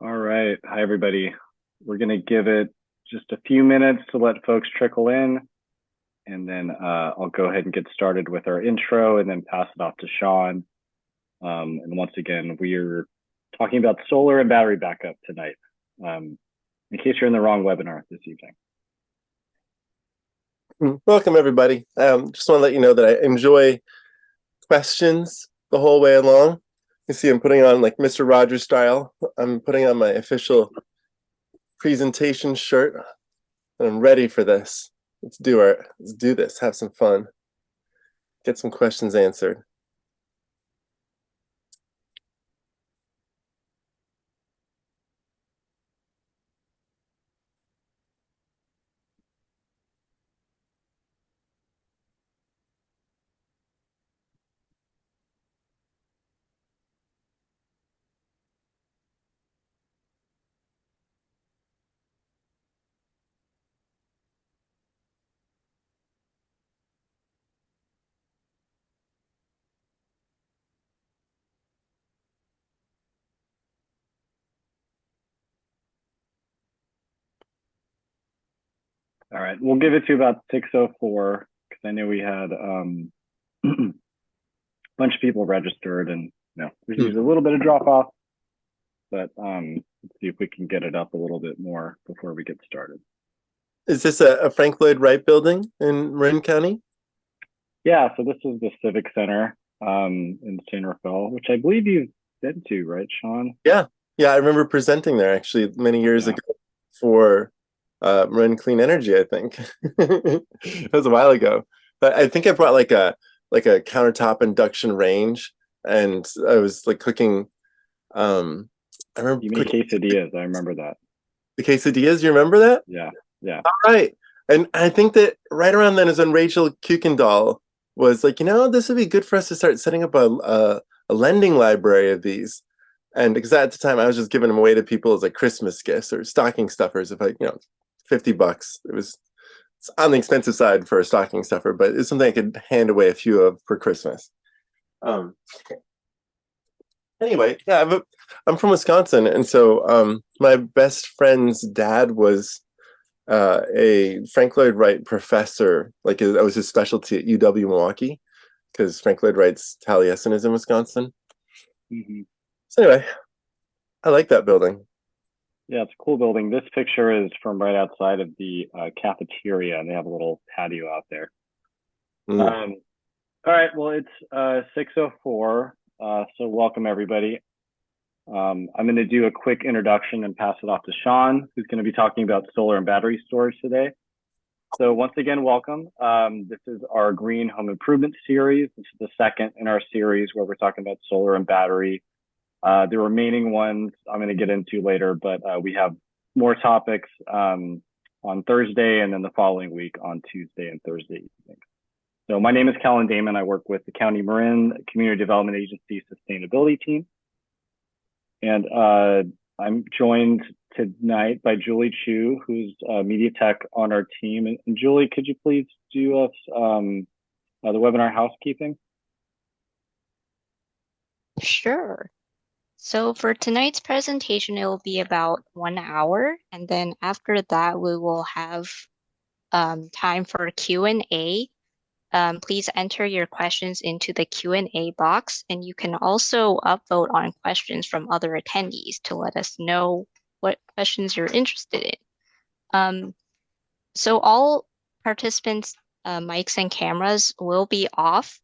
All right. Hi, everybody. We're going to give it just a few minutes to let folks trickle in, and then I'll go ahead and get started with our intro and then pass it off to Sean. And once again, we're talking about solar and battery backup tonight, in case you're in the wrong webinar this evening. Welcome, everybody. Just want to let you know that I enjoy questions the whole way along. You see I'm putting on like Mr. Rogers style. I'm putting on my official presentation shirt, and I'm ready for this. Let's do this, have some fun, get some questions answered. All right. We'll give it to about 6:04 because I know we had a bunch of people registered, and there's usually a little bit of drop off, but let's see if we can get it up a little bit more before we get started. Is this a Frank Lloyd Wright building in Marin County? Yeah, so this is the Civic Center in San Rafael, which I believe you've been to, right, Sean? Yeah, I remember presenting there actually many years Yeah. ago for Marin Clean Energy, I think. It was a while ago. But I think I brought like a countertop induction range, and I was like cooking. I remember You made cooking quesadillas. I remember that. the quesadillas. You remember that? Yeah, yeah. All right. And I think that right around then is when Rachel Kuykendall was like, this would be good for us to start setting up a lending library of these. And because at the time I was just giving them away to people as like Christmas gifts or stocking stuffers. If $50. It's on the expensive side for a stocking stuffer, but it's something I could hand away a few of for Christmas. Um, anyway, yeah, I'm from Wisconsin, and so my best friend's dad was a Frank Lloyd Wright professor. Like that was his specialty at UW Milwaukee, because Frank Lloyd Wright's Taliesin is in Wisconsin. Hmm. So anyway, I like that building. Yeah, it's a cool building. This picture is from right outside of the cafeteria, and they have a little patio out there. Mm. All right, well, it's 6:04, so welcome everybody. I'm going to do a quick introduction and pass it off to Sean, who's going to be talking about solar and battery storage today. So once again, welcome. This is our Green Home Improvement series. This is the second in our series where we're talking about solar and battery. The remaining ones I'm going to get into later, but we have more topics on Thursday and then the following week on Tuesday and Thursday evening. So my name is Callan Damon. I work with the County Marin Community Development Agency Sustainability Team. And I'm joined tonight by Julie Chu, who's media tech on our team. And Julie, could you please do us the webinar housekeeping? Sure. So for tonight's presentation, it will be about 1 hour. And then after that, we will have time for Q&A. Please enter your questions into the Q&A box, and you can also upvote on questions from other attendees to let us know what questions you're interested in. So all participants' mics and cameras will be off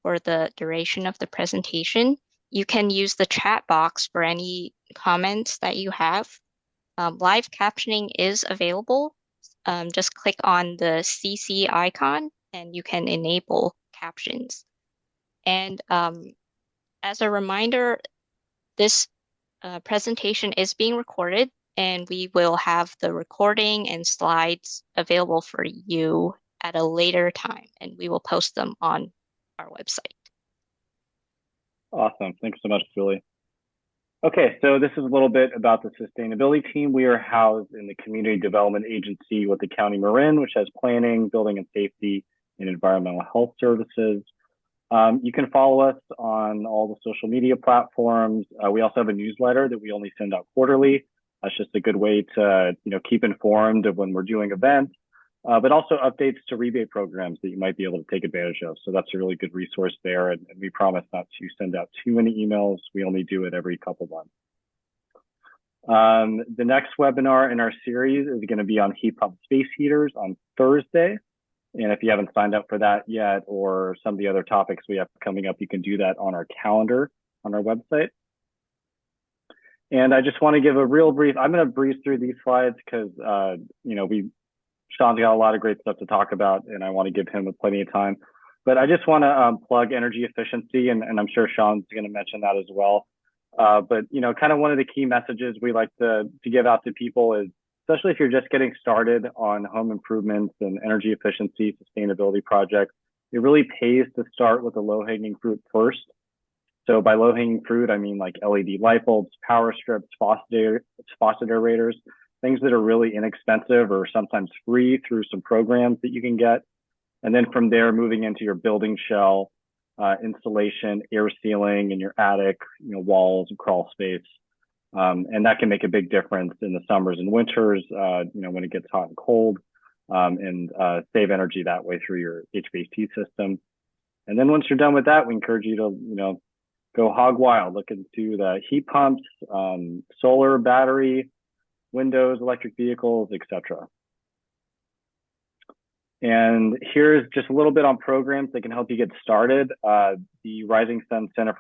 for the duration of the presentation. You can use the chat box for any comments that you have. Live captioning is available. Just click on the CC icon and you can enable captions. And as a reminder, this presentation is being recorded, and we will have the recording and slides available for you at a later time, and we will post them on our website. Awesome. Thanks so much, Julie. Okay, so this is a little bit about the sustainability team. We are housed in the Community Development Agency with the County Marin, which has planning, building and safety, and environmental health services. You can follow us on all the social media platforms. We also have a newsletter that we only send out quarterly. That's just a good way to keep informed of when we're doing events, but also updates to rebate programs that you might be able to take advantage of. So that's a really good resource there. And we promise not to send out too many emails. We only do it every couple months. The next webinar in our series is going to be on heat pump space heaters on Thursday. And if you haven't signed up for that yet, or some of the other topics we have coming up, you can do that on our calendar on our website. And I just want to give a real brief, I'm going to breeze through these slides because, Sean's got a lot of great stuff to talk about, and I want to give him plenty of time. But I just want to plug energy efficiency, and I'm sure Sean's going to mention that as well. But kind of one of the key messages we like to give out to people is, especially if you're just getting started on home improvements and energy efficiency, sustainability projects, it really pays to start with the low-hanging fruit first. So by low-hanging fruit, I mean like LED light bulbs, power strips, faucet aerators, things that are really inexpensive or sometimes free through some programs that you can get. And then from there, moving into your building shell, insulation, air sealing in your attic, walls and crawl space. And that can make a big difference in the summers and winters, when it gets hot and cold, and save energy that way through your HVAC system. And then once you're done with that, we encourage you to, go hog wild, look into the heat pumps, solar, battery, windows, electric vehicles, etc. And here's just a little bit on programs that can help you get started. The Rising Sun Center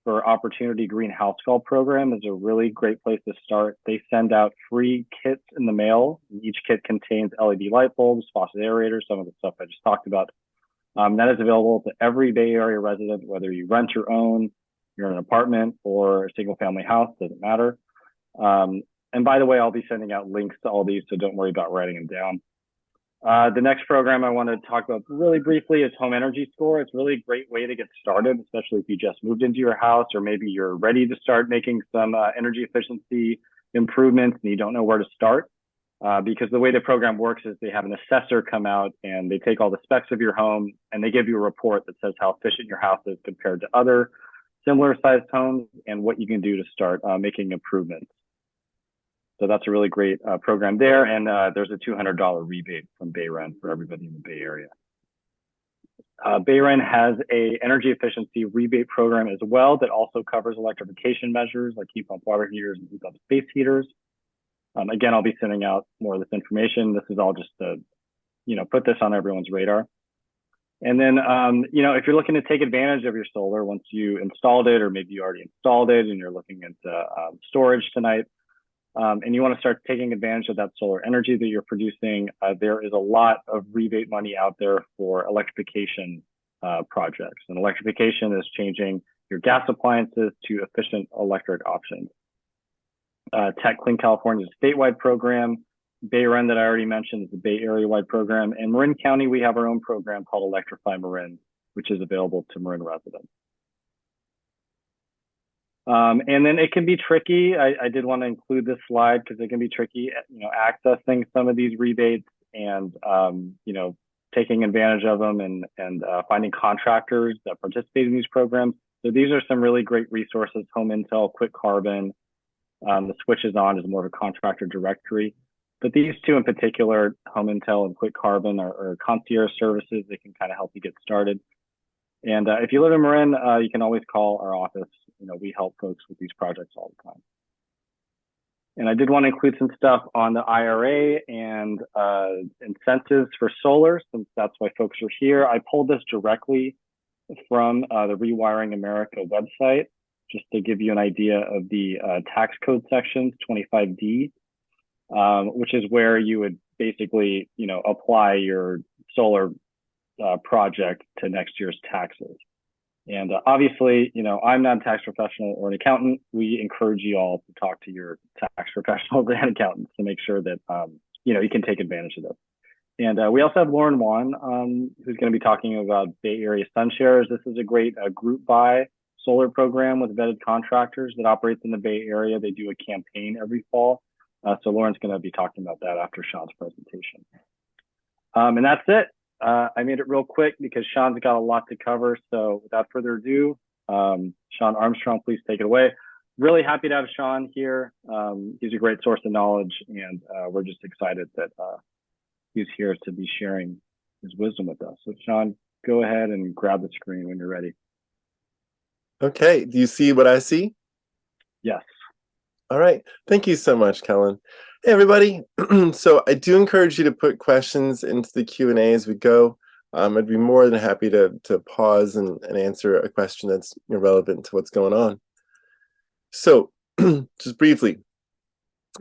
for Opportunity Green House Call program is a really great place to start. They send out free kits in the mail. Each kit contains LED light bulbs, faucet aerators, some of the stuff I just talked about. That is available to every Bay Area resident, whether you rent or own, you're in an apartment or a single family house, doesn't matter. And by the way, I'll be sending out links to all these, so don't worry about writing them down. The next program I want to talk about really briefly is Home Energy Score. It's really a great way to get started, especially if you just moved into your house or maybe you're ready to start making some energy efficiency improvements and you don't know where to start. Because the way the program works is they have an assessor come out and they take all the specs of your home and they give you a report that says how efficient your house is compared to other similar sized homes and what you can do to start making improvements. So that's a really great program there. And there's a $200 rebate from BayREN for everybody in the Bay Area. BayREN has a energy efficiency rebate program as well that also covers electrification measures like heat pump water heaters and heat pump space heaters. Again, I'll be sending out more of this information. This is all just to, put this on everyone's radar. And then, if you're looking to take advantage of your solar once you installed it, or maybe you already installed it and you're looking into storage tonight, and you want to start taking advantage of that solar energy that you're producing, there is a lot of rebate money out there for electrification projects. And electrification is changing your gas appliances to efficient electric options. Tech Clean California is a statewide program. BayREN that I already mentioned is the Bay Area-wide program. And Marin County, we have our own program called Electrify Marin, which is available to Marin residents. And then it can be tricky. I did want to include this slide because it can be tricky, accessing some of these rebates and, taking advantage of them and finding contractors that participate in these programs. So these are some really great resources: Home Intel, Quick Carbon. The Switches On is more of a contractor directory. But these two in particular, Home Intel and Quick Carbon, are concierge services that can kind of help you get started. And if you live in Marin, you can always call our office. We help folks with these projects all the time. And I did want to include some stuff on the IRA and incentives for solar, since that's why folks are here. I pulled this directly from the Rewiring America website, just to give you an idea of the tax code sections, 25D, which is where you would basically, apply your solar project to next year's taxes. And obviously, I'm not a tax professional or an accountant. We encourage you all to talk to your tax professionals and accountants to make sure that, you can take advantage of this. And we also have Lauren Wan, who's going to be talking about Bay Area SunShares. This is a great group buy solar program with vetted contractors that operates in the Bay Area. They do a campaign every fall. So Lauren's going to be talking about that after Sean's presentation. And that's it. I made it real quick because Sean's got a lot to cover. So without further ado, Sean Armstrong, please take it away. Really happy to have Sean here. He's a great source of knowledge, and we're just excited that he's here to be sharing his wisdom with us. So Sean, go ahead and grab the screen when you're ready. Okay, do you see what I see? Yes. All right, thank you so much, Kellen. Hey, everybody. So I do encourage you to put questions into the Q&A as we go. I'd be more than happy to pause and answer a question that's relevant to what's going on. So just briefly,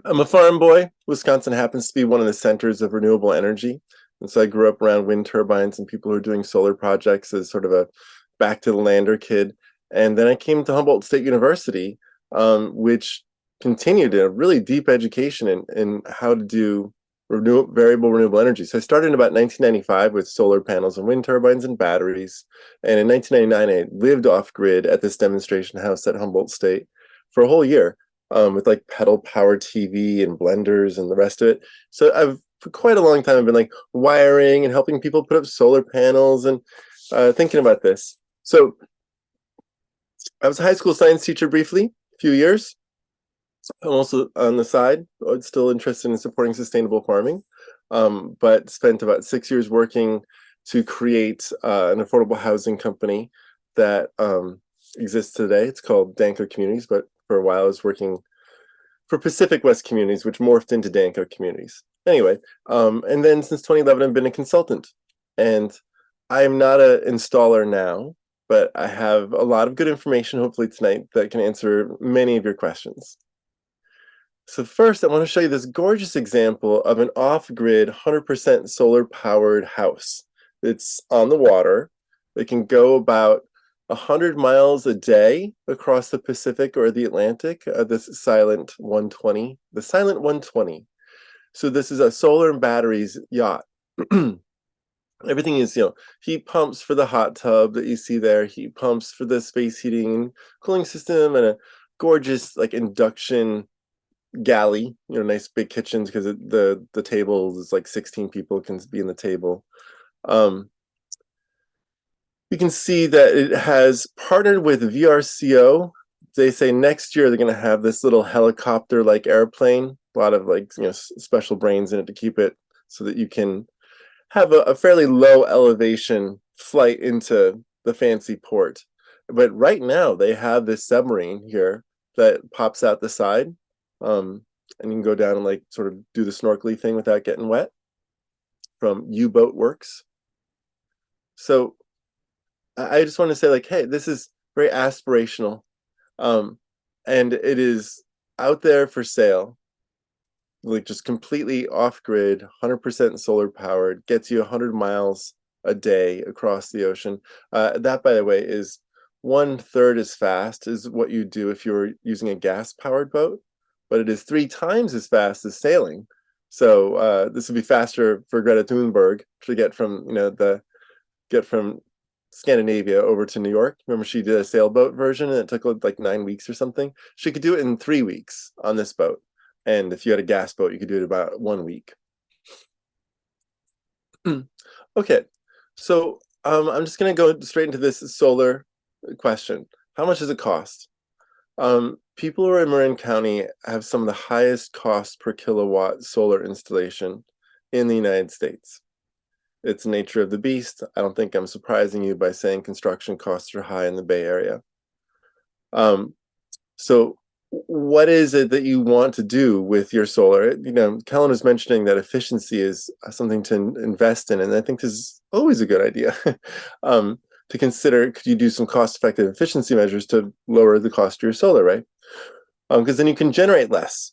I'm a farm boy. Wisconsin happens to be one of the centers of renewable energy. And so I grew up around wind turbines and people who are doing solar projects as sort of a back to the lander kid. And then I came to Humboldt State University, which continued a really deep education in how to do variable renewable energy. So I started in about 1995 with solar panels and wind turbines and batteries. And in 1999, I lived off grid at this demonstration house at Humboldt State for a whole year. With like pedal power TV and blenders and the rest of it. So I've for quite a long time I've been like wiring and helping people put up solar panels and thinking about this. So I was a high school science teacher briefly, a few years. I'm also on the side, still interested in supporting sustainable farming, but spent about 6 years working to create an affordable housing company that exists today. It's called Danco Communities, but for a while I was working for Pacific West Communities, which morphed into Danco Communities. Anyway, and then since 2011, I've been a consultant. And I'm not an installer now, but I have a lot of good information, hopefully tonight, that can answer many of your questions. So first, I want to show you this gorgeous example of an off-grid, 100% solar-powered house. It's on the water. It can go about 100 miles a day across the Pacific or the Atlantic, this silent 120, the silent 120. So this is a solar and batteries yacht. Everything is, heat pumps for the hot tub that you see there, heat pumps for the space heating and cooling system, and a gorgeous like induction galley, nice big kitchens because the table is like 16 people can be in the table. You can see that it has partnered with VRCO. They say next year they're going to have this little helicopter-like airplane, a lot of like special brains in it to keep it so that you can have a fairly low elevation flight into the fancy port. But right now they have this submarine here that pops out the side, and you can go down and like sort of do the snorkeling thing without getting wet from U-Boat Works. So I just want to say like, hey, this is very aspirational, and it is out there for sale, like just completely off-grid, 100% solar powered, gets you 100 miles a day across the ocean. That, by the way, is 1/3 as fast as what you do if you were using a gas-powered boat, but it is 3 times as fast as sailing. So this would be faster for Greta Thunberg to get from from Scandinavia over to New York. Remember, she did a sailboat version and it took like 9 weeks or something. She could do it in 3 weeks on this boat. And if you had a gas boat, you could do it about 1 week. Okay, so I'm just going to go straight into this solar question. How much does it cost? People who are in Marin County have some of the highest cost per kilowatt solar installation in the United States. It's the nature of the beast. I don't think I'm surprising you by saying construction costs are high in the Bay Area. So what is it that you want to do with your solar? Kellen was mentioning that efficiency is something to invest in, and I think this is always a good idea to consider. Could you do some cost-effective efficiency measures to lower the cost of your solar, right? Because then you can generate less.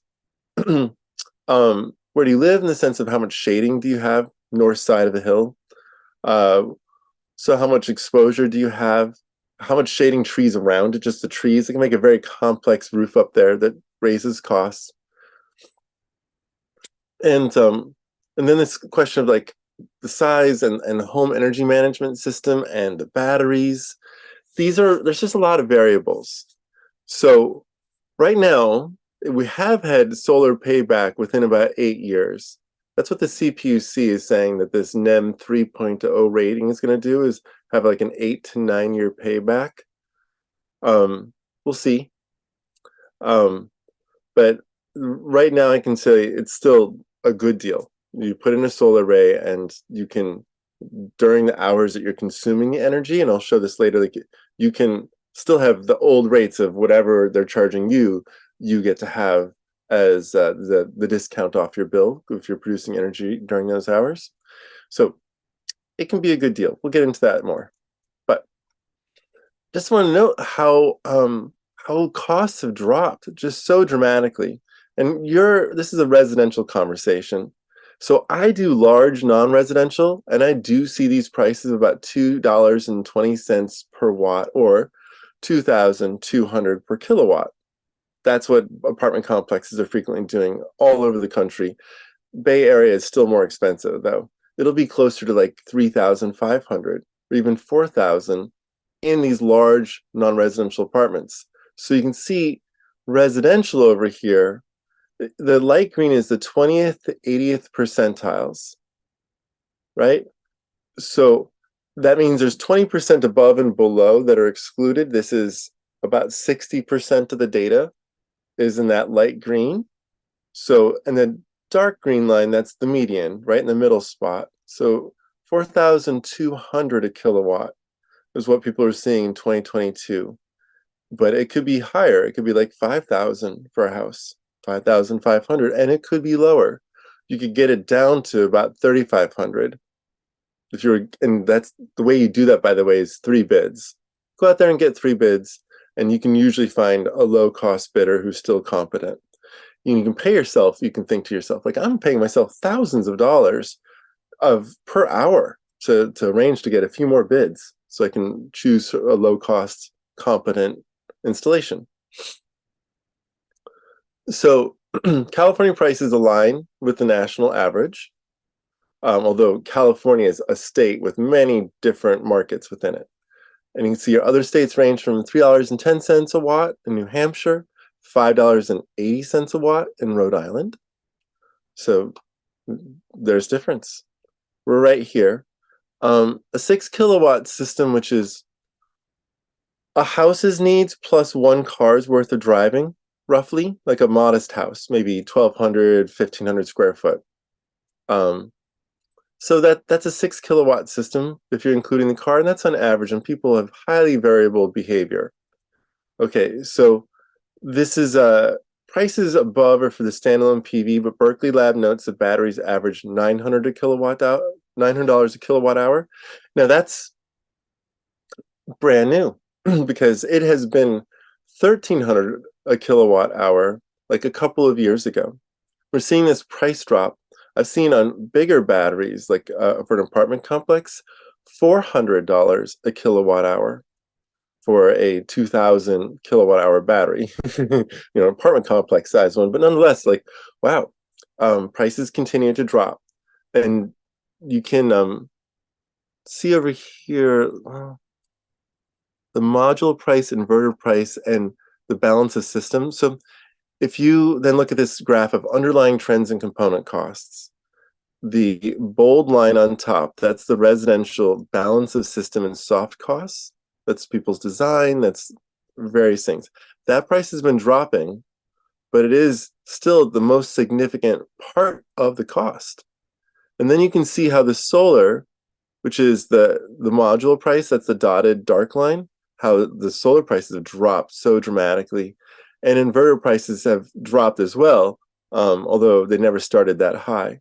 Where do you live in the sense of how much shading do you have? North side of the hill. So how much exposure do you have? How much shading trees around it? Just the trees. It can make a very complex roof up there that raises costs. And then this question of like the size and the home energy management system and the batteries. There's just a lot of variables. So right now we have had solar payback within about 8 years. That's what the CPUC is saying that this NEM 3.0 rating is going to do, is have like an 8 to 9 year payback. We'll see. But right now I can say it's still a good deal. You put in a solar array and you can, during the hours that you're consuming the energy, and I'll show this later, like you can still have the old rates of whatever they're charging you, you get to have as the discount off your bill if you're producing energy during those hours. So it can be a good deal. We'll get into that more. But just want to note how costs have dropped just so dramatically. And this is a residential conversation. So I do large non-residential, and I do see these prices of about $2.20 per watt or $2,200 per kilowatt. That's what apartment complexes are frequently doing all over the country. Bay Area is still more expensive, though. It'll be closer to like $3,500 or even $4,000 in these large non-residential apartments. So you can see residential over here, the light green is the 20th to 80th percentiles, right? So that means there's 20% above and below that are excluded. This is about 60% of the data is in that light green. So, and the dark green line, that's the median, right in the middle spot. So 4,200 a kilowatt is what people are seeing in 2022. But it could be higher. It could be like 5,000 for a house, 5,500, and it could be lower. You could get it down to about 3,500. If you're, and that's the way you do that, by the way, is 3 bids. Go out there and get 3 bids, and you can usually find a low-cost bidder who's still competent. You can pay yourself. You can think to yourself, like, I'm paying myself thousands of dollars per hour to arrange to get a few more bids, so I can choose a low-cost, competent installation. So California prices align with the national average, although California is a state with many different markets within it. And you can see your other states range from $3.10 a watt in New Hampshire, $5.80 a watt in Rhode Island. So there's difference. We're right here. A 6 kilowatt system, which is a house's needs plus 1 car's worth of driving, roughly, like a modest house, maybe 1,200, 1,500 square foot. So that's a 6 kilowatt system if you're including the car, and that's on average, and people have highly variable behavior. Okay, so this is prices above are for the standalone PV, but Berkeley Lab notes that batteries average $900 a kilowatt hour. Now that's brand new because it has been $1,300 a kilowatt hour like a couple of years ago. We're seeing this price drop. I've seen on bigger batteries, like for an apartment complex, $400 a kilowatt hour for a 2,000 kilowatt hour battery. Apartment complex size one, but nonetheless, like, wow, prices continue to drop. And you can see over here the module price, inverter price, and the balance of systems. So if you then look at this graph of underlying trends and component costs, the bold line on top, that's the residential balance of system and soft costs. That's people's design, that's various things. That price has been dropping, but it is still the most significant part of the cost. And then you can see how the solar, which is the module price, that's the dotted dark line, how the solar prices have dropped so dramatically. And inverter prices have dropped as well, although they never started that high.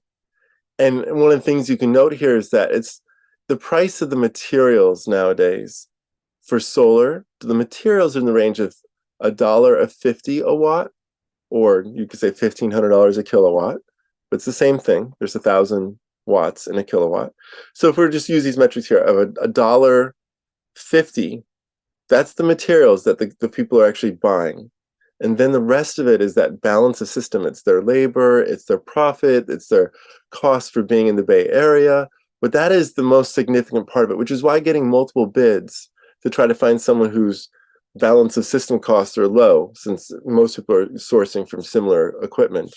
And one of the things you can note here is that it's the price of the materials nowadays for solar. The materials are in the range of $1.50 a watt, or you could say $1,500 a kilowatt. But it's the same thing. There's 1,000 watts in a kilowatt. So if we just use these metrics here of $1.50, that's the materials that the people are actually buying. And then the rest of it is that balance of system. It's their labor, it's their profit, it's their cost for being in the Bay Area. But that is the most significant part of it, which is why getting multiple bids to try to find someone whose balance of system costs are low, since most people are sourcing from similar equipment.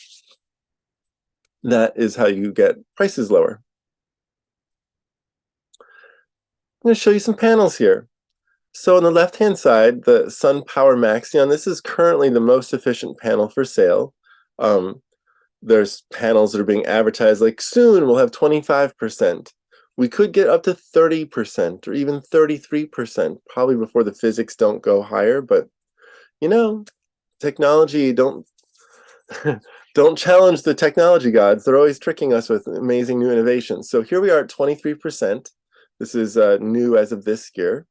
that is how you get prices lower. I'm going to show you some panels here. So on the left-hand side, the SunPower Maxion, this is currently the most efficient panel for sale. There's panels that are being advertised like soon we'll have 25%. We could get up to 30% or even 33%, probably before the physics don't go higher. But you know, technology, don't don't challenge the technology gods. They're always tricking us with amazing new innovations. So here we are at 23%. This is new as of this year.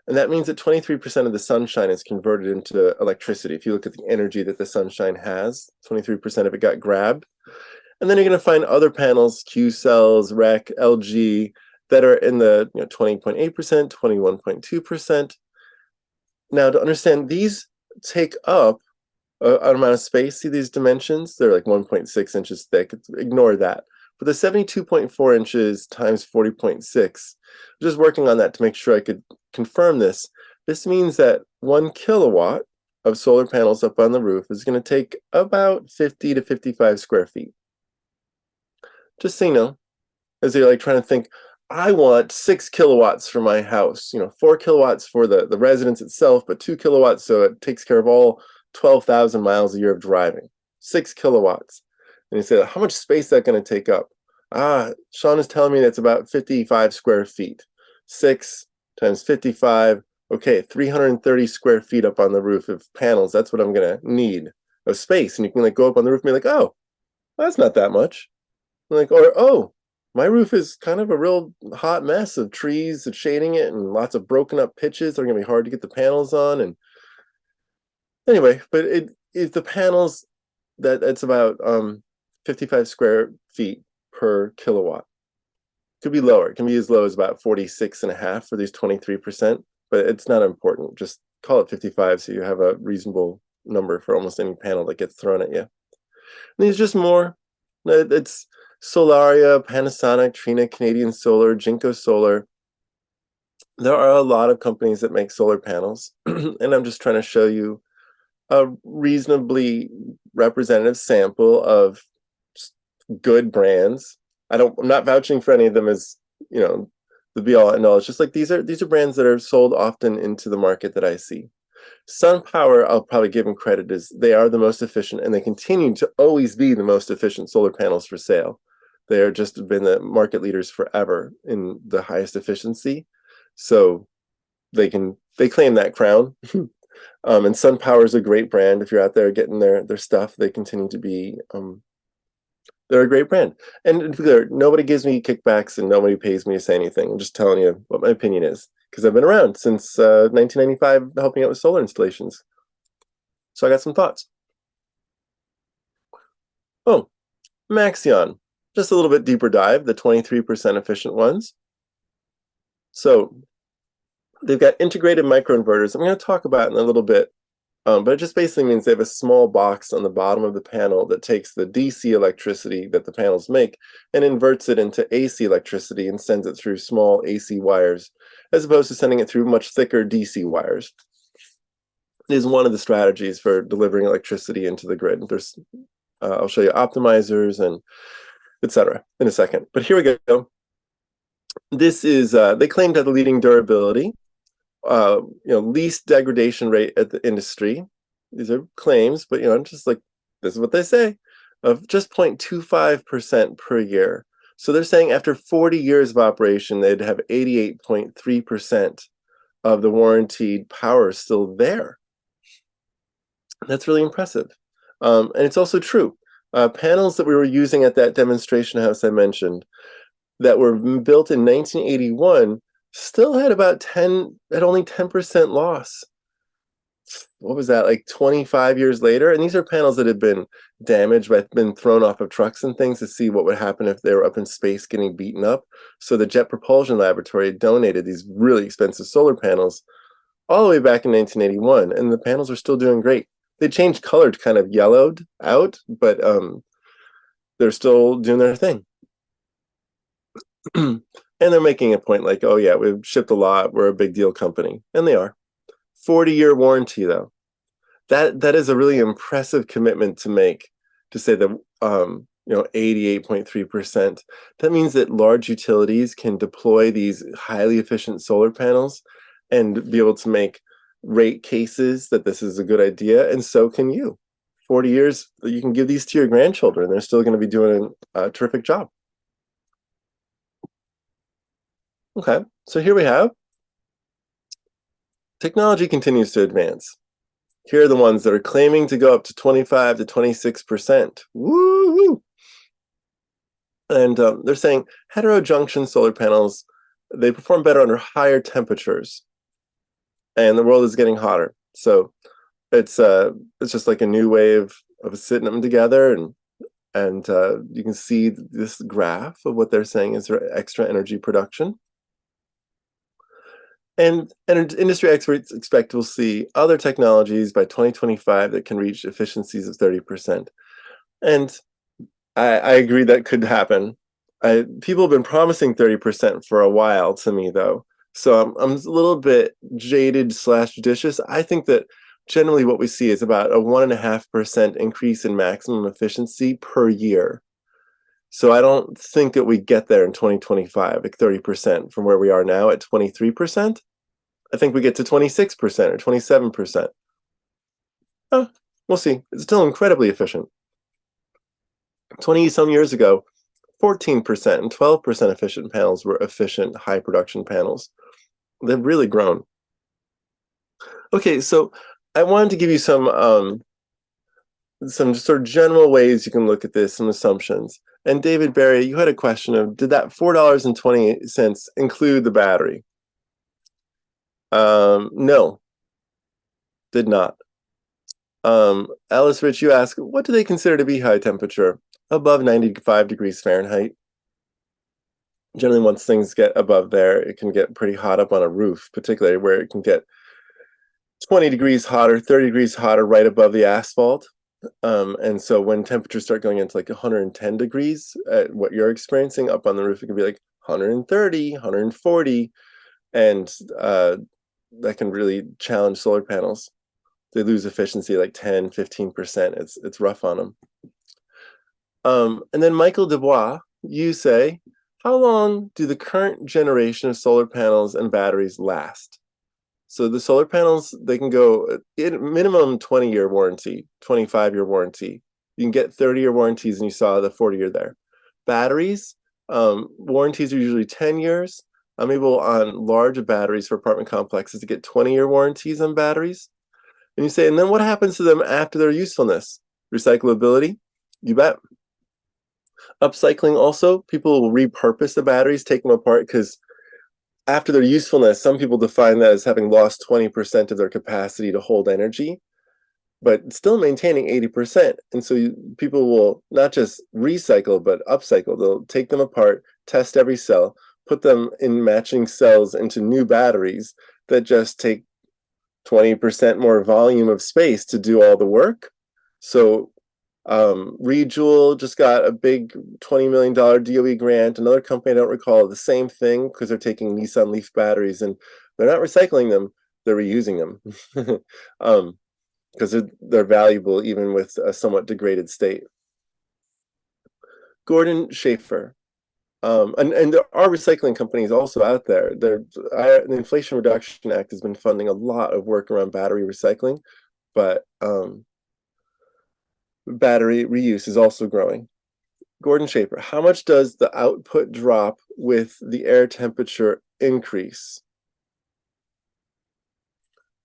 And that means that 23% of the sunshine is converted into electricity. If you look at the energy that the sunshine has, 23% of it got grabbed. And then you're going to find other panels, Q cells, REC, LG, that are in the 20.8%, 21.2%. Now, to understand, these take up an amount of space. See these dimensions? They're like 1.6 inches thick. Ignore that. For the 72.4 inches times 40.6, I'm just working on that to make sure I could confirm this. This means that 1 kilowatt of solar panels up on the roof is going to take about 50 to 55 square feet. Just so you know, as you're like trying to think, I want 6 kilowatts for my house, 4 kilowatts for the residence itself, but 2 kilowatts so it takes care of all 12,000 miles a year of driving. 6 kilowatts. And you say, how much space is that going to take up? Sean is telling me that's about 55 square feet. 6 times 55, okay, 330 square feet up on the roof of panels. That's what I'm going to need of space. And you can go up on the roof and be like, oh, that's not that much. Oh, my roof is kind of a real hot mess of trees that's shading it and lots of broken up pitches. They're going to be hard to get the panels on. And anyway, but if the panels, that's about 55 square feet per kilowatt. Could be lower. It can be as low as about 46.5 for these 23%, but it's not important. Just call it 55 so you have a reasonable number for almost any panel that gets thrown at you. And these are just more. It's Solaria, Panasonic, Trina, Canadian Solar, Jinko Solar. There are a lot of companies that make solar panels, and I'm just trying to show you a reasonably representative sample of good brands. I'm not vouching for any of them as the be all and all. It's just like these are brands that are sold often into the market that I see. SunPower, I'll probably give them credit, as they are the most efficient, and they continue to always be the most efficient solar panels for sale. They are just been the market leaders forever in the highest efficiency, so they claim that crown. And SunPower is a great brand. If you're out there getting their stuff, they continue to be they're a great brand. And to be clear, nobody gives me kickbacks and nobody pays me to say anything. I'm just telling you what my opinion is, because I've been around since 1995 helping out with solar installations. So I got some thoughts. Oh, Maxion. Just a little bit deeper dive, the 23% efficient ones. So they've got integrated microinverters. I'm going to talk about in a little bit. But it just basically means they have a small box on the bottom of the panel that takes the DC electricity that the panels make and inverts it into AC electricity and sends it through small AC wires, as opposed to sending it through much thicker DC wires. It is one of the strategies for delivering electricity into the grid. There's, I'll show you optimizers and etc. in a second. But here we go. This is, they claim to have the leading durability. Least degradation rate at the industry. These are claims, but just like this is what they say, of just 0.25% per year. So they're saying after 40 years of operation, they'd have 88.3% of the warranted power still there. That's really impressive. And it's also true. Panels that we were using at that demonstration house I mentioned that were built in 1981 still had only 10% loss. What was that, like 25 years later? And these are panels that had been damaged, been thrown off of trucks and things to see what would happen if they were up in space getting beaten up. So the Jet Propulsion Laboratory had donated these really expensive solar panels all the way back in 1981, and the panels are still doing great. They changed color to kind of yellowed out, but they're still doing their thing. And they're making a point like, oh yeah, we've shipped a lot, we're a big deal company. And they are. 40-year warranty though. That is a really impressive commitment to make, to say that 88.3%. That means that large utilities can deploy these highly efficient solar panels and be able to make rate cases that this is a good idea, and so can you. 40 years, you can give these to your grandchildren. They're still going to be doing a terrific job. Okay, so here we have technology continues to advance. Here are the ones that are claiming to go up to 25 to 26%. Woo-hoo! And they're saying heterojunction solar panels, they perform better under higher temperatures. And the world is getting hotter. So it's just like a new way of sitting them together, and you can see this graph of what they're saying is their extra energy production. And industry experts expect we'll see other technologies by 2025 that can reach efficiencies of 30%. And I agree that could happen. People have been promising 30% for a while to me, though. So I'm a little bit jaded / judicious. I think that generally what we see is about a 1.5% increase in maximum efficiency per year. So I don't think that we get there in 2025, like 30% from where we are now at 23%. I think we get to 26% or 27%. Oh, we'll see. It's still incredibly efficient. 20-some years ago, 14% and 12% efficient panels were efficient, high production panels. They've really grown. Okay, so I wanted to give you some sort of general ways you can look at this, some assumptions. And David Barry, you had a question of, did that $4.28 include the battery? No, did not. Alice Rich, you ask, what do they consider to be high temperature? Above 95 degrees Fahrenheit. Generally, once things get above there, it can get pretty hot up on a roof, particularly where it can get 20 degrees hotter, 30 degrees hotter right above the asphalt. And so when temperatures start going into like 110 degrees, at what you're experiencing up on the roof, it can be like 130, 140, and that can really challenge solar panels. They lose efficiency like 10, 15%. It's rough on them. And then Michael Dubois, you say, how long do the current generation of solar panels and batteries last? So the solar panels, they can go in minimum 20-year warranty, 25-year warranty. You can get 30-year warranties, and you saw the 40-year there. Batteries, warranties are usually 10 years. I'm able on large batteries for apartment complexes to get 20-year warranties on batteries. And you say, and then what happens to them after their usefulness? Recyclability? You bet. Upcycling also, people will repurpose the batteries, take them apart, because after their usefulness, some people define that as having lost 20% of their capacity to hold energy, but still maintaining 80%. And so people will not just recycle, but upcycle. They'll take them apart, test every cell, put them in matching cells into new batteries that just take 20% more volume of space to do all the work. So Rejoule just got a big $20 million DOE grant. Another company I don't recall, the same thing, because they're taking Nissan Leaf batteries and they're not recycling them, they're reusing them because they're valuable even with a somewhat degraded state. Gordon Schaefer. And there are recycling companies also out there. The Inflation Reduction Act has been funding a lot of work around battery recycling, but battery reuse is also growing. Gordon Schaefer, how much does the output drop with the air temperature increase?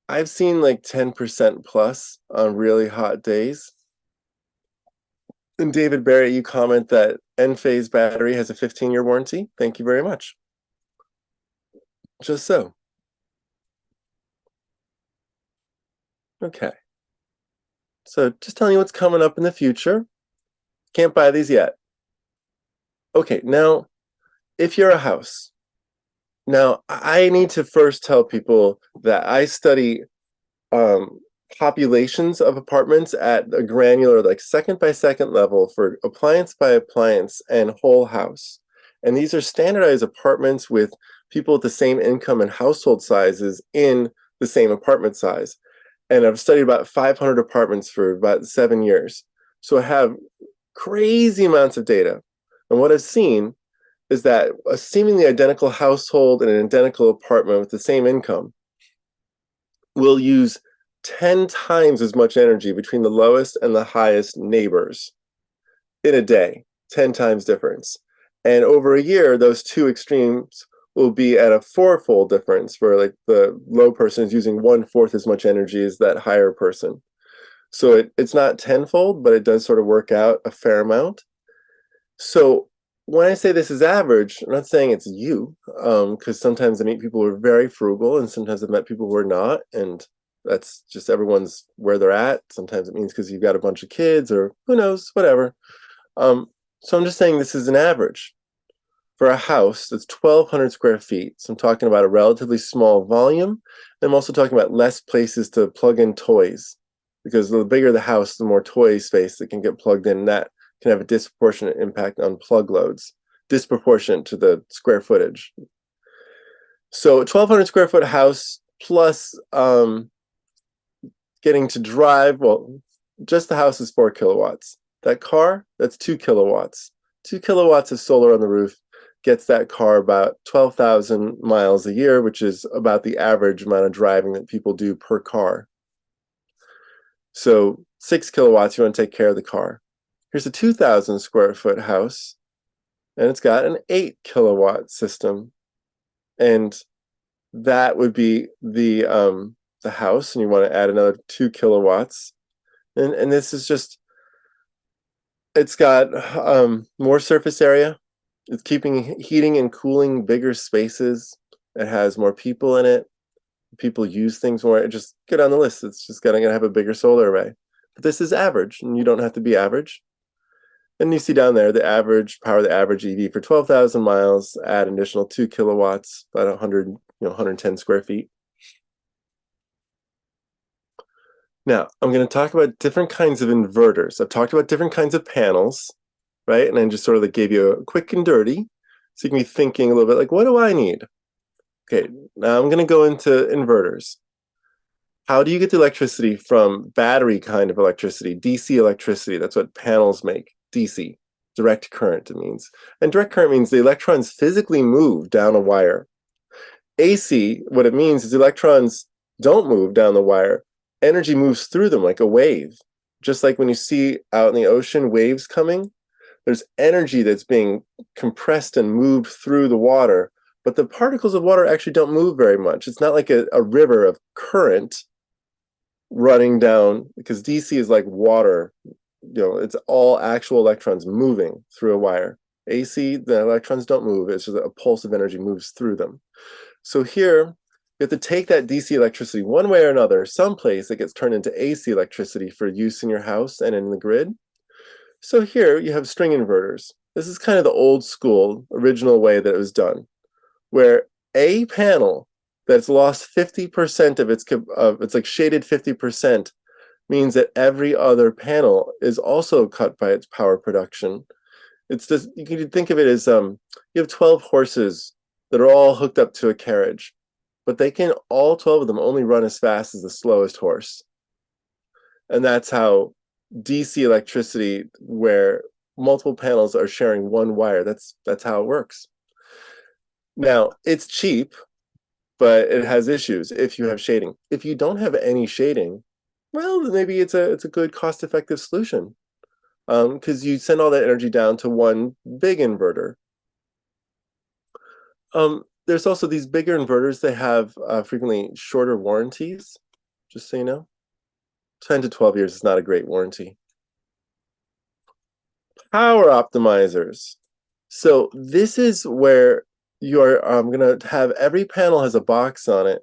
I've seen like 10% plus on really hot days. And David Barry, you comment that Enphase battery has a 15-year warranty. Thank you very much. Just so. Okay. So just telling you what's coming up in the future. Can't buy these yet. Okay, now, if you're a house, now I need to first tell people that I study populations of apartments at a granular, like second by second level for appliance by appliance and whole house. And these are standardized apartments with people with the same income and household sizes in the same apartment size. And I've studied about 500 apartments for about 7 years. So I have crazy amounts of data. And what I've seen is that a seemingly identical household in an identical apartment with the same income will use 10 times as much energy between the lowest and the highest neighbors in a day, 10 times difference. And over a year, those two extremes will be at a fourfold difference, where like the low person is using 1/4 as much energy as that higher person. So it's not tenfold, but it does sort of work out a fair amount. So when I say this is average, I'm not saying it's you, because sometimes I meet people who are very frugal, and sometimes I've met people who are not, and that's just everyone's where they're at. Sometimes it means because you've got a bunch of kids, or who knows, whatever. So I'm just saying this is an average for a house that's 1,200 square feet. So I'm talking about a relatively small volume. I'm also talking about less places to plug in toys, because the bigger the house, the more toy space that can get plugged in. That can have a disproportionate impact on plug loads, disproportionate to the square footage. So a 1,200 square foot house plus getting to drive, well, just the house is 4 kilowatts. That car, that's 2 kilowatts. 2 kilowatts of solar on the roof gets that car about 12,000 miles a year, which is about the average amount of driving that people do per car. So 6 kilowatts, you want to take care of the car. Here's a 2,000 square foot house, and it's got an 8 kilowatt system. And that would be the house, and you want to add another 2 kilowatts. And this is just, it's got more surface area. It's keeping heating and cooling bigger spaces. It has more people in it. People use things more. Just get on the list. It's just gonna have a bigger solar array. But this is average, and you don't have to be average. And you see down there the average power, the average EV for 12,000 miles, add an additional 2 kilowatts, about 100, 110 square feet. Now, I'm going to talk about different kinds of inverters. I've talked about different kinds of panels, right? And I just sort of gave you a quick and dirty, so you can be thinking a little bit like, what do I need? Okay, now I'm going to go into inverters. How do you get the electricity from battery kind of electricity, DC electricity? That's what panels make, DC, direct current it means. And direct current means the electrons physically move down a wire. AC, what it means is the electrons don't move down the wire. Energy moves through them like a wave. Just like when you see out in the ocean waves coming, there's energy that's being compressed and moved through the water, but the particles of water actually don't move very much. It's not like a river of current running down, because DC is like water. It's all actual electrons moving through a wire. AC, the electrons don't move. It's just a pulse of energy moves through them. So here, you have to take that DC electricity one way or another, someplace that gets turned into AC electricity for use in your house and in the grid. So here you have string inverters. This is kind of the old school, original way that it was done, where a panel that's lost 50% of it's like shaded 50%, means that every other panel is also cut by its power production. It's just, you can think of it as you have 12 horses that are all hooked up to a carriage, but they can, all 12 of them, only run as fast as the slowest horse. And that's how DC electricity, where multiple panels are sharing one wire, that's how it works. Now, it's cheap, but it has issues if you have shading. If you don't have any shading, well, maybe it's a good cost-effective solution, because you send all that energy down to one big inverter. There's also these bigger inverters. They have frequently shorter warranties, just so you know. 10 to 12 years is not a great warranty. Power optimizers. So this is where you're going to have, every panel has a box on it,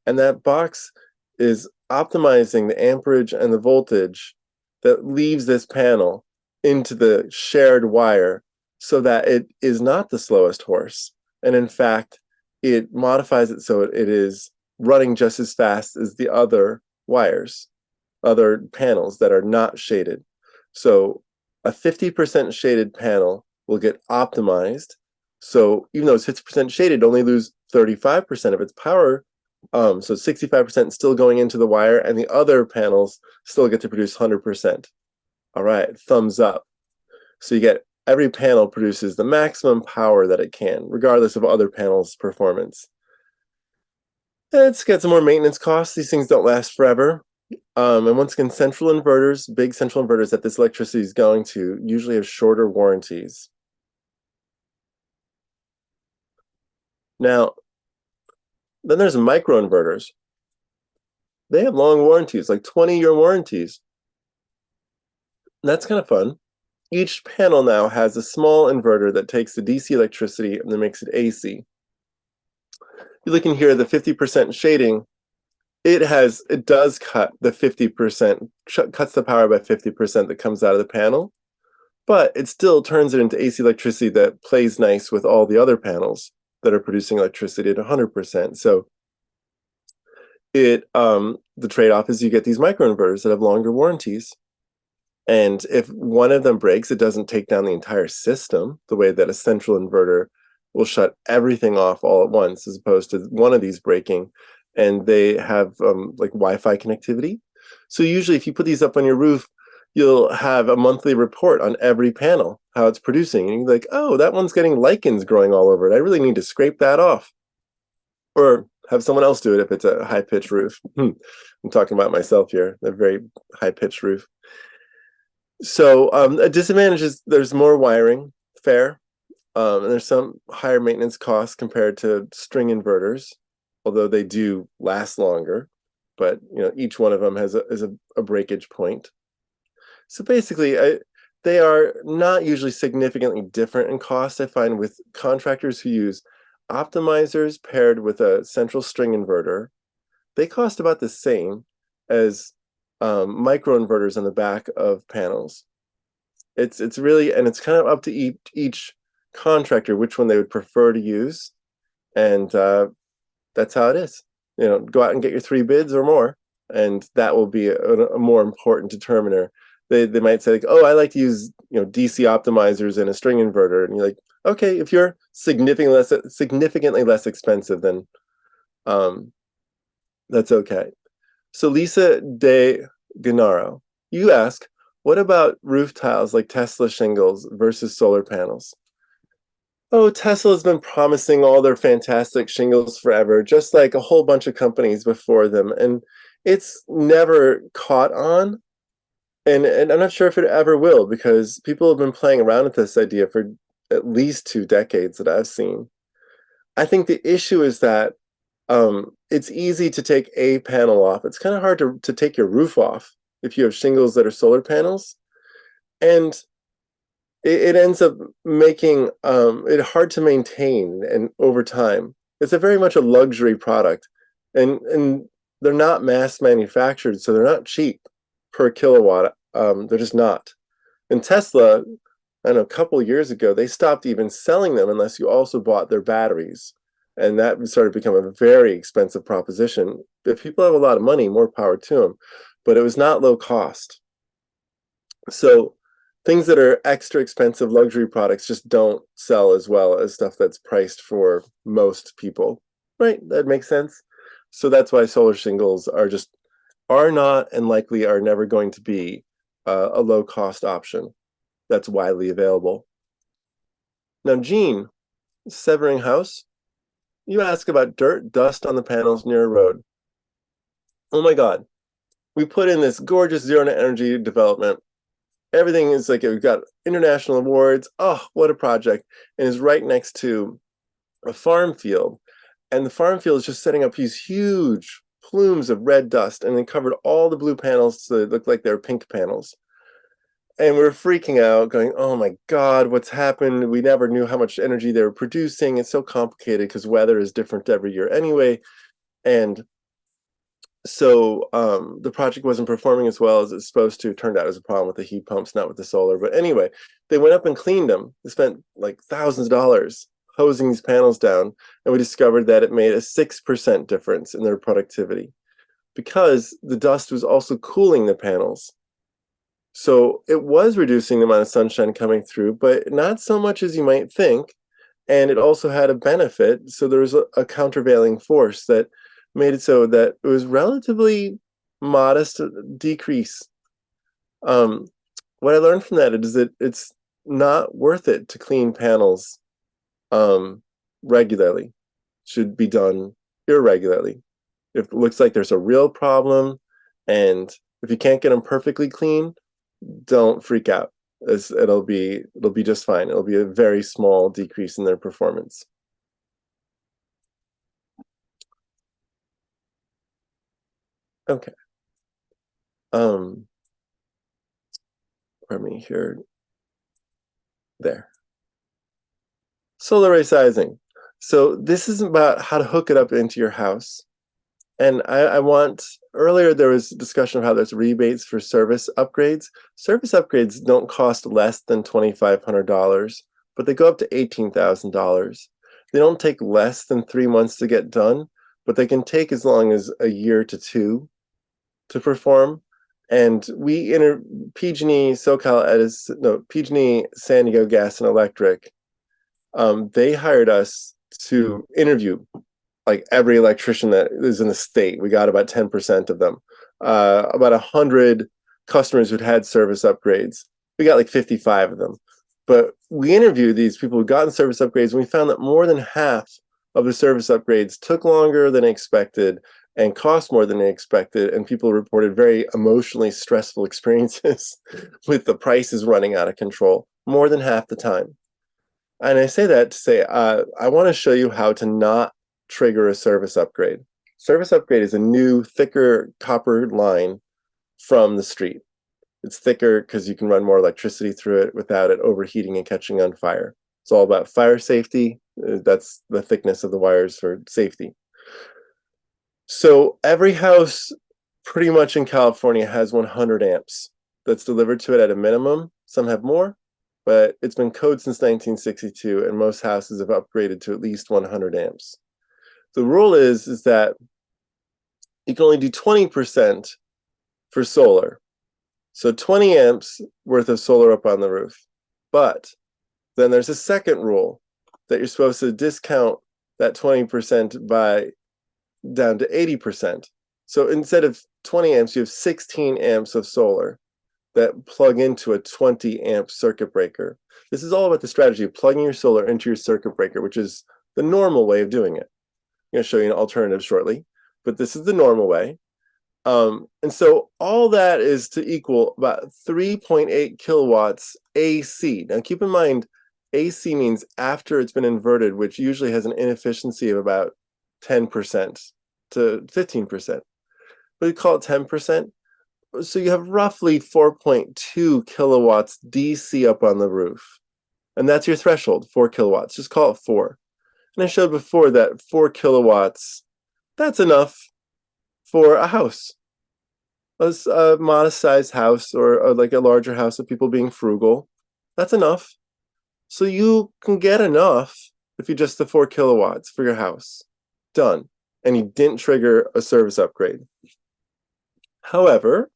and that box is optimizing the amperage and the voltage that leaves this panel into the shared wire, so that it is not the slowest horse. And in fact, it modifies it so it is running just as fast as the other wires, other panels that are not shaded. So a 50% shaded panel will get optimized. So even though it's 50% shaded, only lose 35% of its power. So 65% still going into the wire, and the other panels still get to produce 100%. All right, thumbs up. So you get every panel produces the maximum power that it can, regardless of other panels' performance. It's got some more maintenance costs. These things don't last forever. And once again, central inverters, big central inverters that this electricity is going to, usually have shorter warranties. Now, then there's microinverters. They have long warranties, like 20-year warranties. That's kind of fun. Each panel now has a small inverter that takes the DC electricity and then makes it AC. You're looking here at the 50% shading. It does cut the 50%, cuts the power by 50% that comes out of the panel, but it still turns it into AC electricity that plays nice with all the other panels that are producing electricity at 100%. So the trade-off is you get these microinverters that have longer warranties. And if one of them breaks, it doesn't take down the entire system the way that a central inverter will shut everything off all at once, as opposed to one of these breaking. And they have like Wi-Fi connectivity. So usually if you put these up on your roof, you'll have a monthly report on every panel, how it's producing. And you're like, oh, that one's getting lichens growing all over it. I really need to scrape that off. Or have someone else do it if it's a high-pitched roof. I'm talking about myself here, a very high-pitched roof. So a disadvantage is there's more wiring, fair, and there's some higher maintenance costs compared to string inverters, although they do last longer. But each one of them has a breakage point. So basically, they are not usually significantly different in cost. I find with contractors who use optimizers paired with a central string inverter, they cost about the same as microinverters on the back of panels. It's really, and it's kind of up to each contractor which one they would prefer to use, and that's how it is. Go out and get your 3 bids or more, and that will be a more important determiner. They might say, like, oh, I like to use DC optimizers and a string inverter, and you're like, okay, if you're significantly less expensive, then that's okay. So Lisa De Gennaro, you ask, what about roof tiles like Tesla shingles versus solar panels? Oh, Tesla's been promising all their fantastic shingles forever, just like a whole bunch of companies before them, and it's never caught on. And I'm not sure if it ever will, because people have been playing around with this idea for at least 2 decades that I've seen. I think the issue is that it's easy to take a panel off. It's kind of hard to take your roof off if you have shingles that are solar panels. And it ends up making it hard to maintain and over time. It's very much a luxury product. And they're not mass manufactured, so they're not cheap per kilowatt. They're just not. And Tesla, I don't know, a couple of years ago, they stopped even selling them unless you also bought their batteries. And that started to become a very expensive proposition. If people have a lot of money, more power to them. But it was not low cost. So things that are extra expensive luxury products just don't sell as well as stuff that's priced for most people. Right? That makes sense. So that's why solar shingles are not and likely are never going to be a low cost option that's widely available. Now, Jean, Severing House, you ask about dirt, dust on the panels near a road. Oh my God. We put in this gorgeous zero net energy development. Everything is like, we've got international awards. Oh, what a project. And it's right next to a farm field. And the farm field is just setting up these huge plumes of red dust, and then covered all the blue panels so they look like they're pink panels. And we were freaking out, going, oh my God, what's happened? We never knew how much energy they were producing. It's so complicated because weather is different every year anyway. And so the project wasn't performing as well as it's supposed to. It turned out it was a problem with the heat pumps, not with the solar. But anyway, they went up and cleaned them. They spent like thousands of dollars hosing these panels down. And we discovered that it made a 6% difference in their productivity because the dust was also cooling the panels. So it was reducing the amount of sunshine coming through, but not so much as you might think. And it also had a benefit. So there was a countervailing force that made it so that it was relatively modest decrease. What I learned from that is that it's not worth it to clean panels regularly. Should be done irregularly. If it looks like there's a real problem, and if you can't get them perfectly clean, don't freak out. It'll be just fine. It'll be a very small decrease in their performance. Okay. Pardon me here. There. Solar array sizing. So this is about how to hook it up into your house. And earlier there was discussion of how there's rebates for service upgrades. Service upgrades don't cost less than $2,500, but they go up to $18,000. They don't take less than 3 months to get done, but they can take as long as a year to 2 to perform. And PG&E, SoCal Edison, no, PG&E, San Diego Gas and Electric, they hired us to interview like every electrician that is in the state. We got about 10% of them. About 100 customers who'd had service upgrades. We got like 55 of them. But we interviewed these people who'd gotten service upgrades, and we found that more than half of the service upgrades took longer than expected and cost more than they expected, and people reported very emotionally stressful experiences with the prices running out of control more than half the time. And I say that to say, I want to show you how to not trigger a service upgrade. Service upgrade is a new, thicker copper line from the street. It's thicker because you can run more electricity through it without it overheating and catching on fire. It's all about fire safety. That's the thickness of the wires for safety. So every house pretty much in California has 100 amps that's delivered to it at a minimum. Some have more, but it's been code since 1962, and most houses have upgraded to at least 100 amps. The rule is that you can only do 20% for solar. So 20 amps worth of solar up on the roof. But then there's a second rule that you're supposed to discount that 20% by down to 80%. So instead of 20 amps, you have 16 amps of solar that plug into a 20 amp circuit breaker. This is all about the strategy of plugging your solar into your circuit breaker, which is the normal way of doing it. I'm going to show you an alternative shortly, but this is the normal way. And so all that is to equal about 3.8 kilowatts AC. Now keep in mind, AC means after it's been inverted, which usually has an inefficiency of about 10% to 15%. But we call it 10%. So you have roughly 4.2 kilowatts DC up on the roof. And that's your threshold, 4 kilowatts. Just call it 4. And I showed before that 4 kilowatts, that's enough for a house. A modest-sized house or like a larger house of people being frugal. That's enough. So you can get enough if you just the 4 kilowatts for your house. Done. And you didn't trigger a service upgrade. However,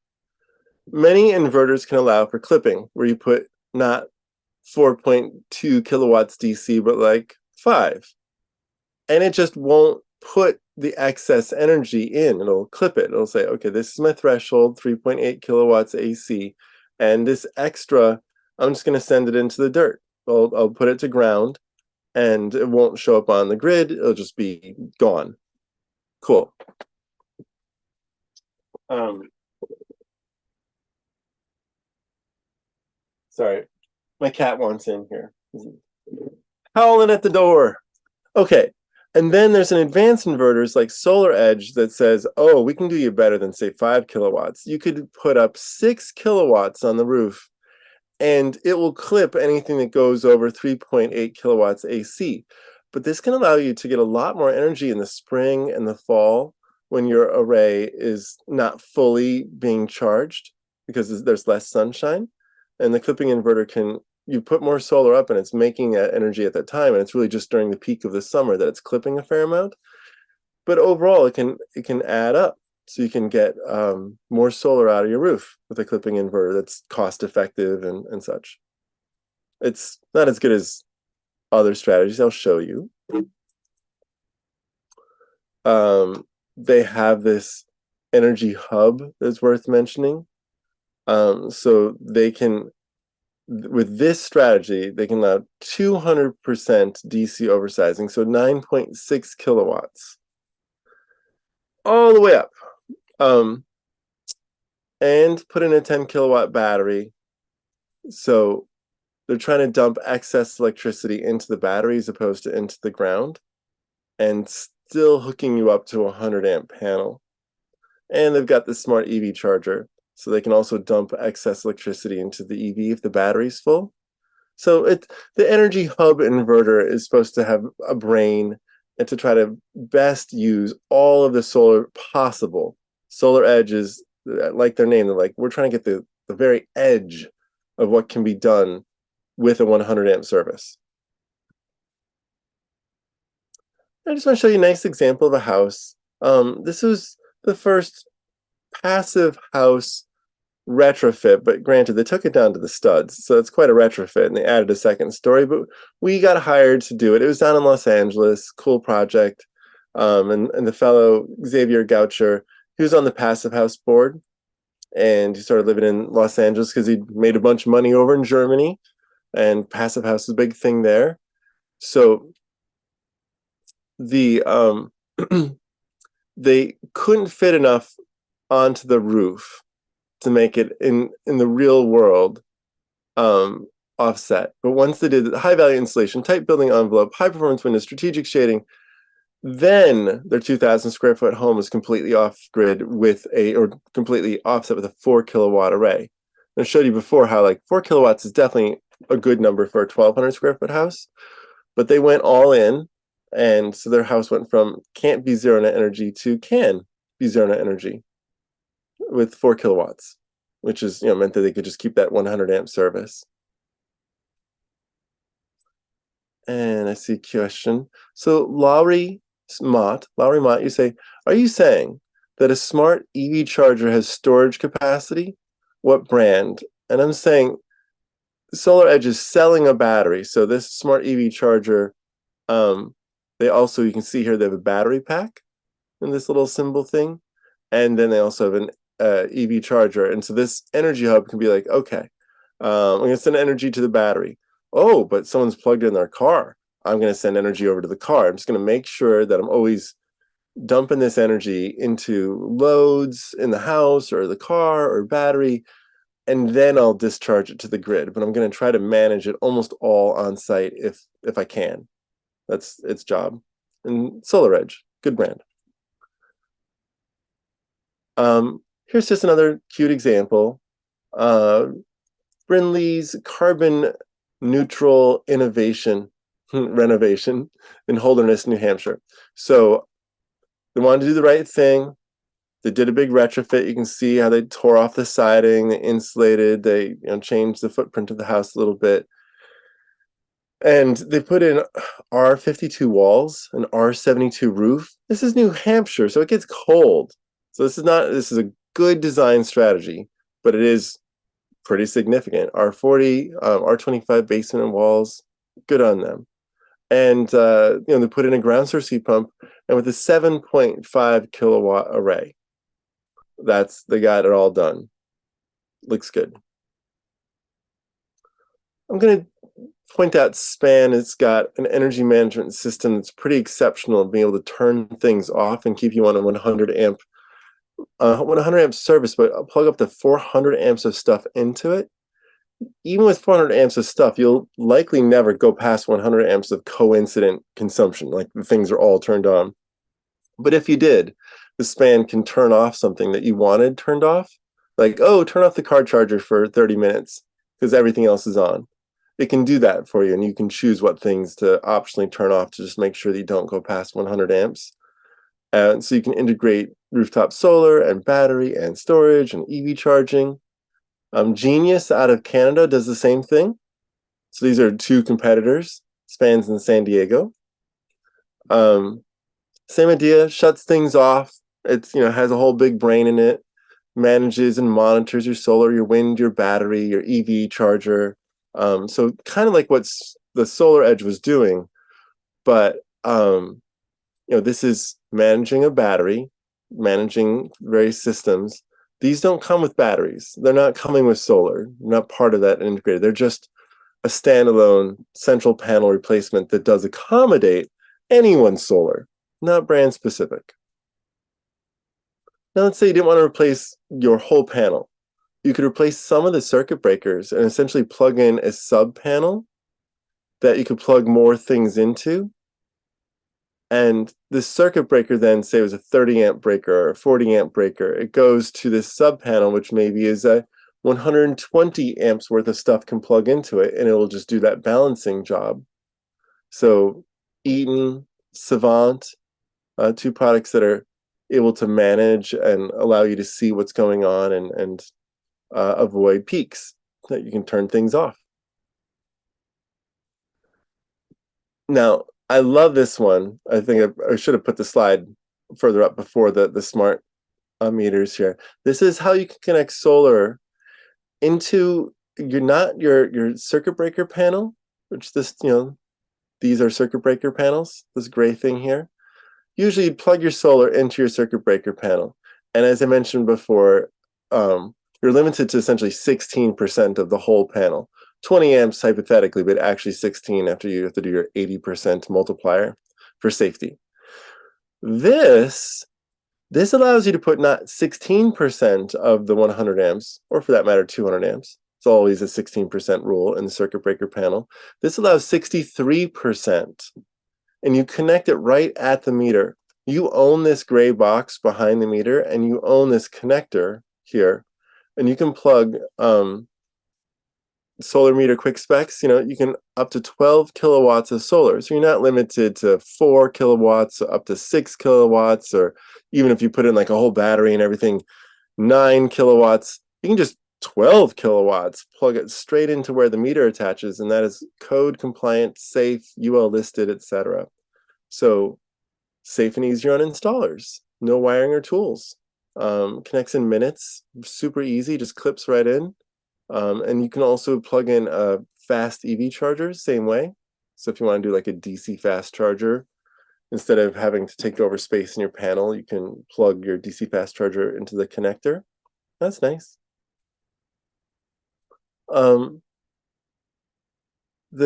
many inverters can allow for clipping, where you put not 4.2 kilowatts DC, but like 5. And it just won't put the excess energy in. It'll clip it. It'll say, okay, this is my threshold, 3.8 kilowatts AC. And this extra, I'm just going to send it into the dirt. I'll put it to ground, and it won't show up on the grid. It'll just be gone. Cool. Sorry, my cat wants in here. Howling at the door. Okay, and then there's an advanced inverters like Solar Edge that says, oh, we can do you better than say 5 kilowatts. You could put up 6 kilowatts on the roof, and it will clip anything that goes over 3.8 kilowatts AC. But this can allow you to get a lot more energy in the spring and the fall when your array is not fully being charged because there's less sunshine. And the clipping inverter you put more solar up and it's making that energy at that time, and it's really just during the peak of the summer that it's clipping a fair amount. But overall, it can add up. So you can get more solar out of your roof with a clipping inverter that's cost effective and such. It's not as good as other strategies. I'll show you. They have this energy hub that's worth mentioning. So they can with this strategy, they can allow 200% DC oversizing, so 9.6 kilowatts, all the way up. And put in a 10 kilowatt battery. So they're trying to dump excess electricity into the battery as opposed to into the ground, and still hooking you up to a 100 amp panel. And they've got the smart EV charger, so they can also dump excess electricity into the EV if the battery's full. So the energy hub inverter is supposed to have a brain and to try to best use all of the solar possible. Solar Edge is, like their name, they're like, we're trying to get the very edge of what can be done with a 100 amp service. I just want to show you a nice example of a house. This was the first passive house retrofit, but granted, they took it down to the studs, so it's quite a retrofit, and they added a second story, but we got hired to do it. It was down in Los Angeles, cool project, and the fellow, Xavier Goucher, he was on the passive house board, and he started living in Los Angeles because he made a bunch of money over in Germany, and passive house is a big thing there. So the they couldn't fit enough onto the roof to make it in the real world offset. But once they did high value insulation, tight building envelope, high performance windows, strategic shading, then their 2,000 square foot home was completely off grid or completely offset with a 4 kilowatt array. I showed you before how like 4 kilowatts is definitely a good number for a 1,200 square foot house, but they went all in, and so their house went from can't be zero net energy to can be zero net energy with 4 kilowatts, which is, meant that they could just keep that 100 amp service. And I see a question. So Lowry Mott, you say, are you saying that a smart EV charger has storage capacity? What brand? And I'm saying Solar Edge is selling a battery. So this smart EV charger, they also, you can see here, they have a battery pack in this little symbol thing. And then they also have an EV charger. And so this energy hub can be like, okay, I'm going to send energy to the battery. Oh, but someone's plugged in their car. I'm going to send energy over to the car. I'm just going to make sure that I'm always dumping this energy into loads in the house or the car or battery, and then I'll discharge it to the grid. But I'm going to try to manage it almost all on site if I can. That's its job. And Solar Edge, good brand. Here's just another cute example. Brinley's carbon neutral innovation renovation in Holderness, New Hampshire. So they wanted to do the right thing. They did a big retrofit. You can see how they tore off the siding, they insulated, they changed the footprint of the house a little bit. And they put in R52 walls, an R72 roof. This is New Hampshire, so it gets cold. So this is a good design strategy, but it is pretty significant. R40, R25 basement and walls, good on them. And they put in a ground source heat pump, and with a 7.5 kilowatt array, they got it all done. Looks good. I'm going to point out Span. It's got an energy management system that's pretty exceptional, being able to turn things off and keep you on a 100 amp service, but plug up to 400 amps of stuff into it. Even with 400 amps of stuff, you'll likely never go past 100 amps of coincident consumption, like the things are all turned on. But if you did, the Span can turn off something that you wanted turned off, like, oh, turn off the car charger for 30 minutes because everything else is on. It can do that for you, and you can choose what things to optionally turn off to just make sure that you don't go past 100 amps. And so you can integrate rooftop solar and battery and storage and EV charging. Genius out of Canada does the same thing. So these are two competitors, Spans in San Diego. Same idea, shuts things off. It's has a whole big brain in it, manages and monitors your solar, your wind, your battery, your EV charger. So kind of like what the Solar Edge was doing, but this is managing a battery, managing various systems. these don't come with batteries. They're not coming with solar. They're not part of that integrated. They're just a standalone central panel replacement that does accommodate anyone's solar, not brand specific. Now let's say you didn't want to replace your whole panel. You could replace some of the circuit breakers and essentially plug in a sub panel that you could plug more things into. And this circuit breaker then, say it was a 30 amp breaker or a 40 amp breaker, it goes to this sub panel, which maybe is a 120 amps worth of stuff can plug into it, and it'll just do that balancing job. So Eaton, Savant, two products that are able to manage and allow you to see what's going on and avoid peaks, that you can turn things off. Now, I love this one. I think I should have put the slide further up before the smart meters here. This is how you can connect solar into your circuit breaker panel, which these are circuit breaker panels, this gray thing here. Usually you plug your solar into your circuit breaker panel. And as I mentioned before, you're limited to essentially 16% of the whole panel. 20 amps hypothetically, but actually 16 after you have to do your 80% multiplier for safety. This allows you to put not 16% of the 100 amps, or for that matter, 200 amps. It's always a 16% rule in the circuit breaker panel. This allows 63%, and you connect it right at the meter. You own this gray box behind the meter, and you own this connector here, and you can plug solar meter quick specs. You can up to 12 kilowatts of solar, so you're not limited to 4 kilowatts up to 6 kilowatts, or even if you put in like a whole battery and everything, 9 kilowatts. You can just 12 kilowatts, plug it straight into where the meter attaches, and that is code compliant, safe, UL listed, etc. So safe and easier on installers. No wiring or tools. Connects in minutes, super easy, just clips right in. And you can also plug in fast EV chargers, same way. So if you want to do like a DC fast charger, instead of having to take over space in your panel, you can plug your DC fast charger into the connector. That's nice. The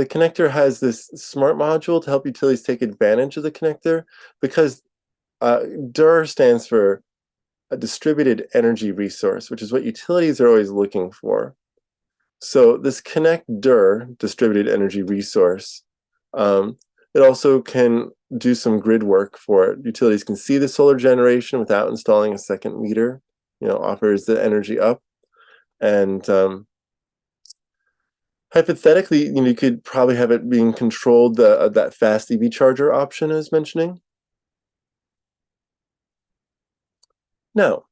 connector has this smart module to help utilities take advantage of the connector, because DER stands for a distributed energy resource, which is what utilities are always looking for. So this Connect DER, distributed energy resource, it also can do some grid work for it. Utilities can see the solar generation without installing a second meter, offers the energy up. And hypothetically, you could probably have it being controlled, that fast EV charger option I was mentioning. Now,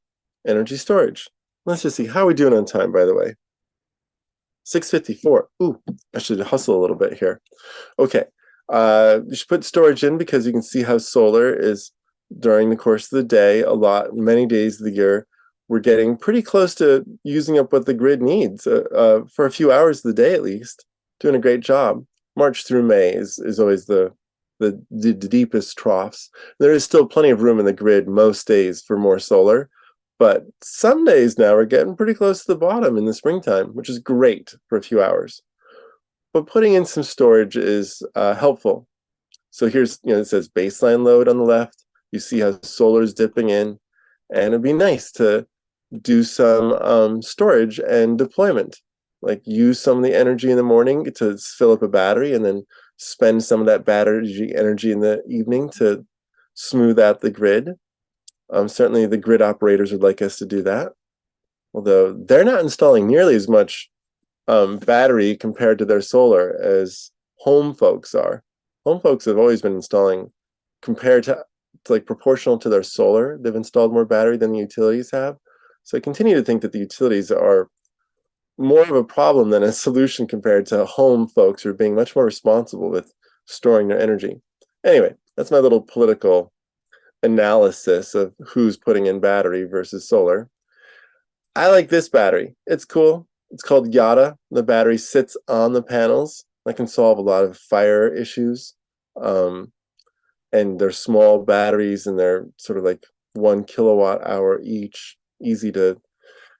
energy storage. Let's just see, how are we doing on time, by the way? 6:54. Ooh, I should hustle a little bit here. Okay, you should put storage in because you can see how solar is during the course of the day. Many days of the year, we're getting pretty close to using up what the grid needs for a few hours of the day at least. Doing a great job. March through May is always the deepest troughs. There is still plenty of room in the grid most days for more solar. But some days now we're getting pretty close to the bottom in the springtime, which is great for a few hours. But putting in some storage is helpful. So here's, it says baseline load on the left. You see how solar is dipping in, and it'd be nice to do some storage and deployment. Like use some of the energy in the morning to fill up a battery, and then spend some of that battery energy in the evening to smooth out the grid. Certainly the grid operators would like us to do that, although they're not installing nearly as much battery compared to their solar as home folks are. Home folks have always been installing, compared to like proportional to their solar, they've installed more battery than the utilities have. So I continue to think that the utilities are more of a problem than a solution compared to home folks who are being much more responsible with storing their energy. Anyway, that's my little political analysis of who's putting in battery versus solar. I like this battery. It's cool. It's called Yada. The battery sits on the panels. That can solve a lot of fire issues. And they're small batteries, and they're sort of like 1 kilowatt hour each. Easy to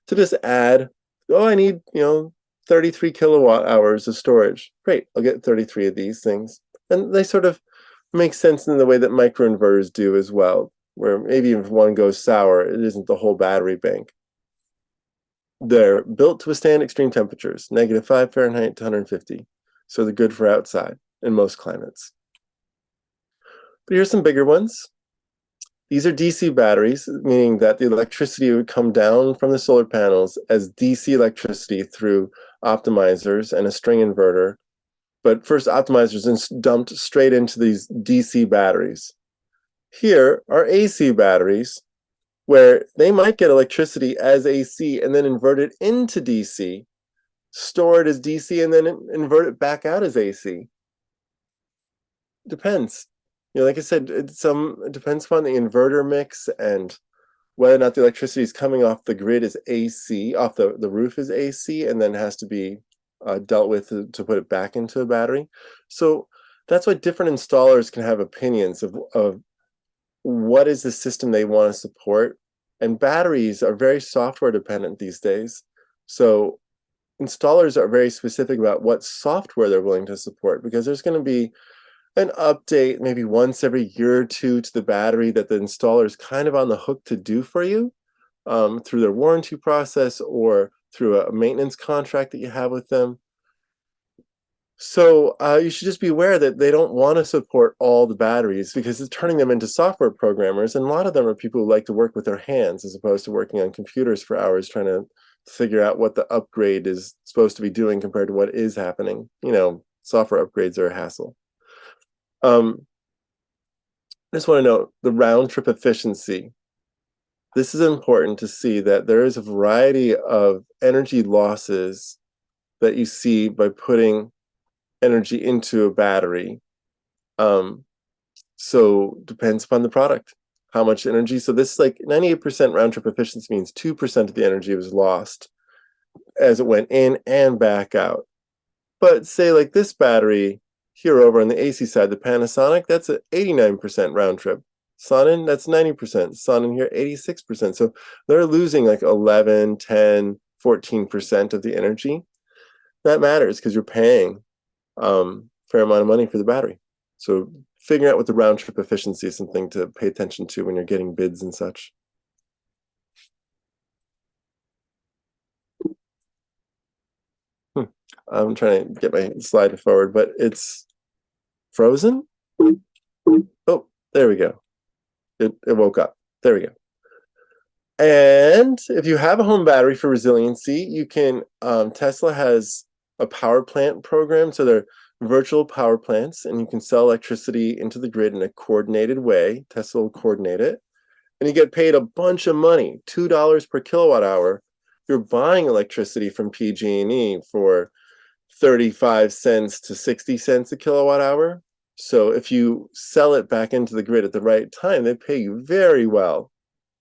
to just add, oh, I need, 33 kilowatt hours of storage. Great, I'll get 33 of these things. And they sort of make sense in the way that microinverters do as well, where maybe if one goes sour, it isn't the whole battery bank. They're built to withstand extreme temperatures, -5 Fahrenheit to 150. So they're good for outside in most climates. But here's some bigger ones. These are DC batteries, meaning that the electricity would come down from the solar panels as DC electricity through optimizers and a string inverter. But first, optimizers are dumped straight into these DC batteries. Here are AC batteries, where they might get electricity as AC and then invert it into DC, store it as DC, and then invert it back out as AC. Depends. Like I said, it depends upon the inverter mix and whether or not the electricity is coming off the grid as AC, off the roof is AC, and then has to be dealt with to put it back into a battery. So that's why different installers can have opinions of what is the system they want to support. And batteries are very software dependent these days. So installers are very specific about what software they're willing to support, because there's going to be an update maybe once every year or two to the battery that the installer is kind of on the hook to do for you through their warranty process or through a maintenance contract that you have with them. So you should just be aware that they don't want to support all the batteries because it's turning them into software programmers. And a lot of them are people who like to work with their hands as opposed to working on computers for hours trying to figure out what the upgrade is supposed to be doing compared to what is happening. Software upgrades are a hassle. I just want to note the round trip efficiency. This is important to see that there is a variety of energy losses that you see by putting energy into a battery. So depends upon the product, how much energy. So this is like 98% round trip efficiency means 2% of the energy was lost as it went in and back out. But say like this battery here over on the AC side, the Panasonic, that's an 89% round trip. Sonnen, that's 90%. Sonnen here, 86%. So they're losing like 11, 10, 14% of the energy. That matters because you're paying fair amount of money for the battery. So figuring out what the round trip efficiency is something to pay attention to when you're getting bids and such. I'm trying to get my slide forward, but it's frozen. Oh, there we go. It woke up. There we go. And if you have a home battery for resiliency, you can, Tesla has a power plant program. So they're virtual power plants, and you can sell electricity into the grid in a coordinated way. Tesla will coordinate it. And you get paid a bunch of money, $2 per kilowatt hour. You're buying electricity from PG&E for 35 cents to 60 cents a kilowatt hour. So if you sell it back into the grid at the right time, they pay you very well.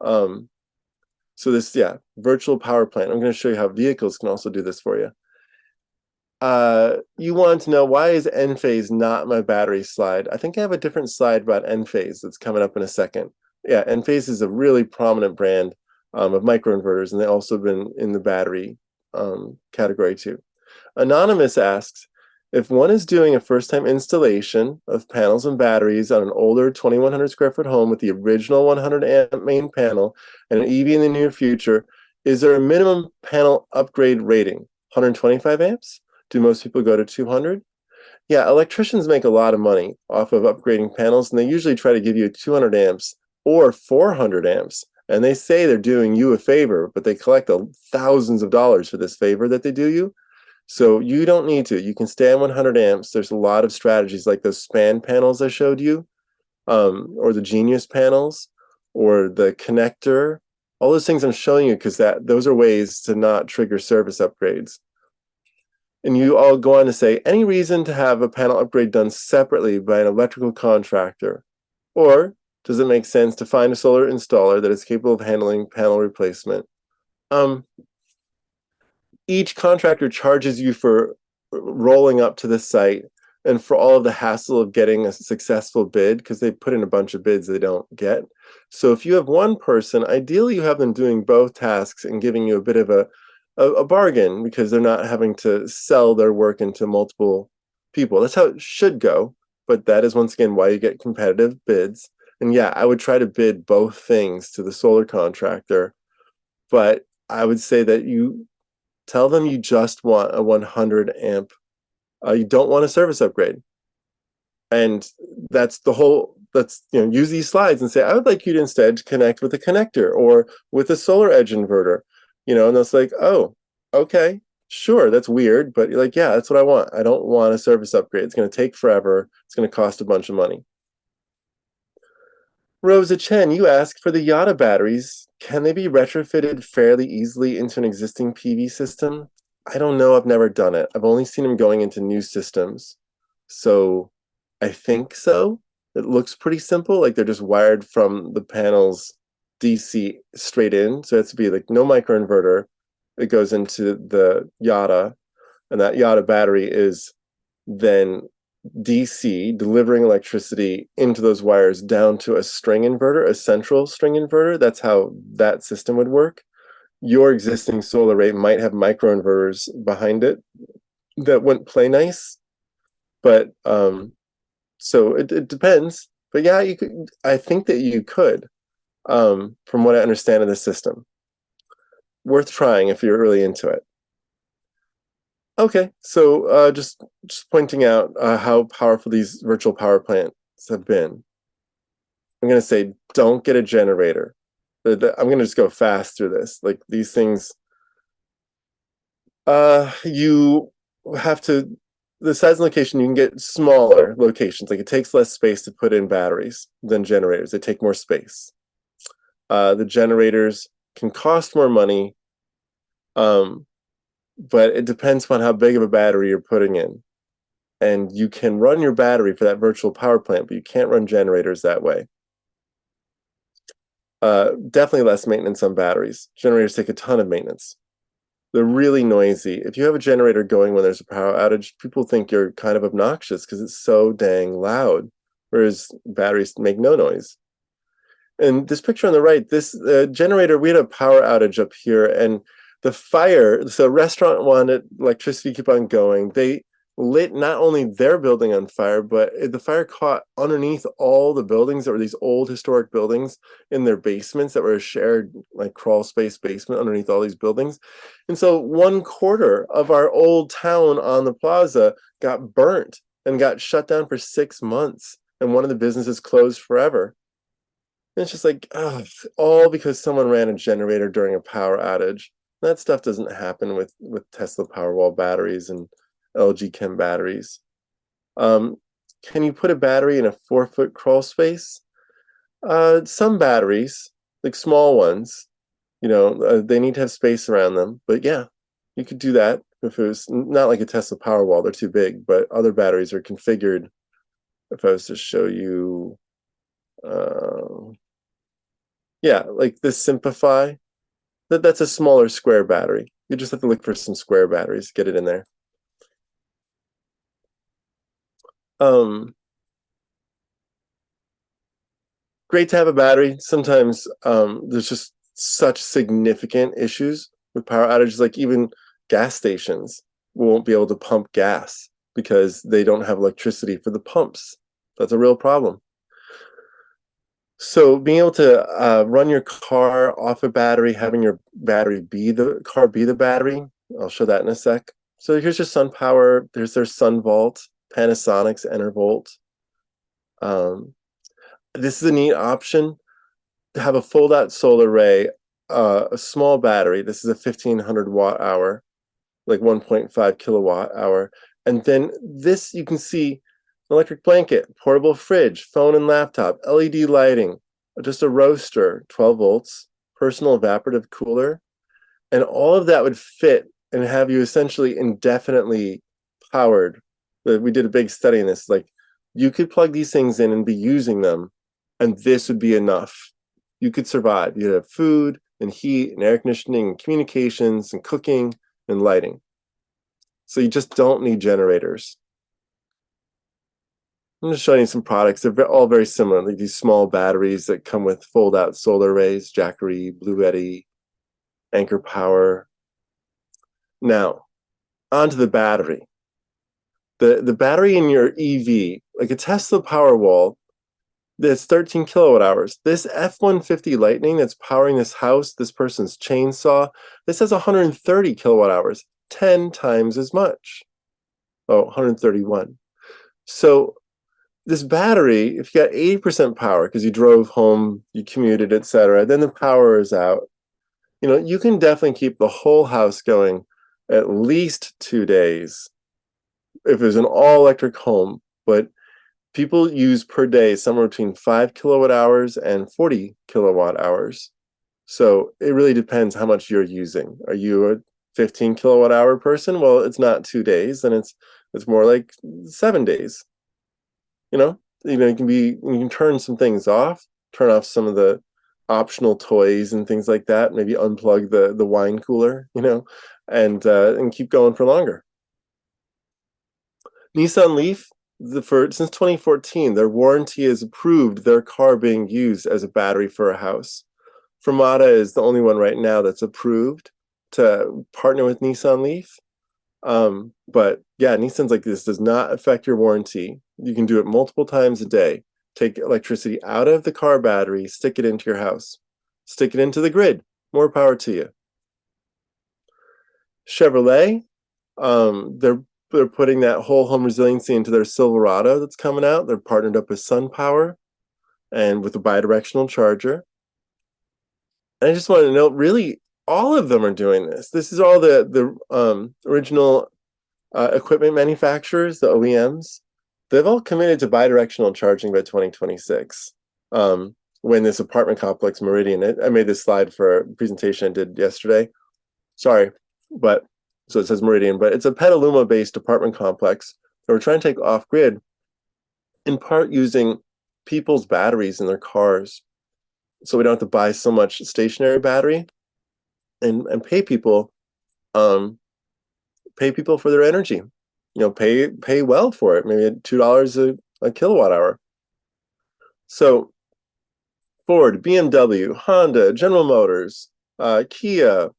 So this, virtual power plant. I'm going to show you how vehicles can also do this for you. You want to know, why is Enphase not my battery slide? I think I have a different slide about Enphase that's coming up in a second. Yeah, Enphase is a really prominent brand of microinverters, and they've also been in the battery category too. Anonymous asks, if one is doing a first-time installation of panels and batteries on an older 2,100 square foot home with the original 100 amp main panel and an EV in the near future, is there a minimum panel upgrade rating? 125 amps? Do most people go to 200? Yeah, electricians make a lot of money off of upgrading panels, and they usually try to give you 200 amps or 400 amps. And they say they're doing you a favor, but they collect thousands of dollars for this favor that they do you. So you don't need to. You can stay on 100 amps. There's a lot of strategies like those span panels I showed you, or the Genius panels, or the connector. All those things I'm showing you because those are ways to not trigger service upgrades. And you all go on to say, any reason to have a panel upgrade done separately by an electrical contractor? Or does it make sense to find a solar installer that is capable of handling panel replacement? Each contractor charges you for rolling up to the site, and for all of the hassle of getting a successful bid, because they put in a bunch of bids they don't get. So if you have one person, ideally you have them doing both tasks and giving you a bit of a bargain, because they're not having to sell their work into multiple people. That's how it should go, but that is once again why you get competitive bids. And yeah, I would try to bid both things to the solar contractor, but I would say that you tell them you just want a 100 amp. You don't want a service upgrade. And that's the whole, use these slides and say, I would like you to instead connect with a connector or with a solar edge inverter, and it's like, oh, okay, sure, that's weird, but you're like, yeah, that's what I want. I don't want a service upgrade. It's going to take forever. It's going to cost a bunch of money. Rosa Chen, you ask, for the Yada batteries, can they be retrofitted fairly easily into an existing PV system? I don't know. I've never done it. I've only seen them going into new systems. So I think so. It looks pretty simple. Like they're just wired from the panels DC straight in. So it has to be like no microinverter. It goes into the Yada, and that Yada battery is then DC delivering electricity into those wires down to a string inverter, a central string inverter. That's how that system would work. Your existing solar array might have microinverters behind it that wouldn't play nice, but so it depends. But yeah, you could. I think that you could, from what I understand of the system. Worth trying if you're really into it. Okay, so just pointing out how powerful these virtual power plants have been. I'm going to say, don't get a generator. I'm going to just go fast through this. Like these things, you have to, the size and location, you can get smaller locations. Like it takes less space to put in batteries than generators. They take more space. The generators can cost more money, but it depends on how big of a battery you're putting in. And you can run your battery for that virtual power plant, but you can't run generators that way. Definitely less maintenance on batteries. Generators take a ton of maintenance. They're really noisy. If you have a generator going when there's a power outage, people think you're kind of obnoxious because it's so dang loud, whereas batteries make no noise. And this picture on the right, this generator, we had a power outage up here, and the fire, so restaurant wanted electricity to keep on going. They lit not only their building on fire, but the fire caught underneath all the buildings that were these old historic buildings in their basements that were a shared like crawl space basement underneath all these buildings. And so 1/4 of our old town on the plaza got burnt and got shut down for 6 months. And one of the businesses closed forever. And it's just like, ugh, all because someone ran a generator during a power outage. That stuff doesn't happen with Tesla Powerwall batteries and LG Chem batteries. Can you put a battery in a 4-foot crawl space? Some batteries, like small ones, they need to have space around them. But yeah, you could do that if it was not like a Tesla Powerwall. They're too big, but other batteries are configured. If I was to show you, yeah, like this Simplify, that's a smaller square battery. You just have to look for some square batteries, get it in there. Great to have a battery. Sometimes there's just such significant issues with power outages, like even gas stations won't be able to pump gas because they don't have electricity for the pumps. That's a real problem. So being able to run your car off a battery, having your battery be the car be the battery, I'll show that in a sec. So here's your SunPower. There's their SunVault, Panasonic's EnerVolt. This is a neat option to have a fold-out solar array, a small battery. This is a 1500 watt hour, like 1.5 kilowatt hour. And then this, you can see electric blanket, portable fridge, phone and laptop, LED lighting, just a roaster, 12 volts, personal evaporative cooler. And all of that would fit and have you essentially indefinitely powered. We did a big study in this. Like you could plug these things in and be using them, and this would be enough. You could survive. You'd have food and heat and air conditioning and communications and cooking and lighting. So you just don't need generators. I'm just showing you some products. They're all very similar, like these small batteries that come with fold-out solar arrays, Jackery, Bluetti, Anchor Power. Now, onto the battery. The battery in your EV, like a Tesla Powerwall, that's 13 kilowatt hours. This F-150 Lightning that's powering this house, this person's chainsaw, this has 130 kilowatt hours, 10 times as much. Oh, 131. So this battery, if you got 80% power because you drove home, you commuted, etc., then the power is out. You can definitely keep the whole house going at least 2 days if it's an all-electric home. But people use per day somewhere between 5 kilowatt hours and 40 kilowatt hours. So it really depends how much you're using. Are you a 15 kilowatt hour person? Well, it's not 2 days, and it's more like 7 days. You can turn some things off, turn off some of the optional toys and things like that. Maybe unplug the wine cooler, and keep going for longer. Nissan Leaf, since 2014, their warranty has approved their car being used as a battery for a house. Fermata is the only one right now that's approved to partner with Nissan Leaf. But yeah, Nissan's like, this does not affect your warranty. You can do it multiple times a day. Take electricity out of the car battery, stick it into your house, stick it into the grid. More power to you. Chevrolet, they're putting that whole home resiliency into their Silverado that's coming out. They're partnered up with SunPower and with a bidirectional charger. And I just want to note, really, all of them are doing this. This is all the original equipment manufacturers, the OEMs. They've all committed to bidirectional charging by 2026. When this apartment complex, Meridian, I made this slide for a presentation I did yesterday. Sorry, so it says Meridian, but it's a Petaluma-based apartment complex that we're trying to take off-grid, in part using people's batteries in their cars. So we don't have to buy so much stationary battery and pay people for their energy. Pay well for it, maybe $2 a kilowatt hour. So Ford, BMW, Honda, General Motors, Kia,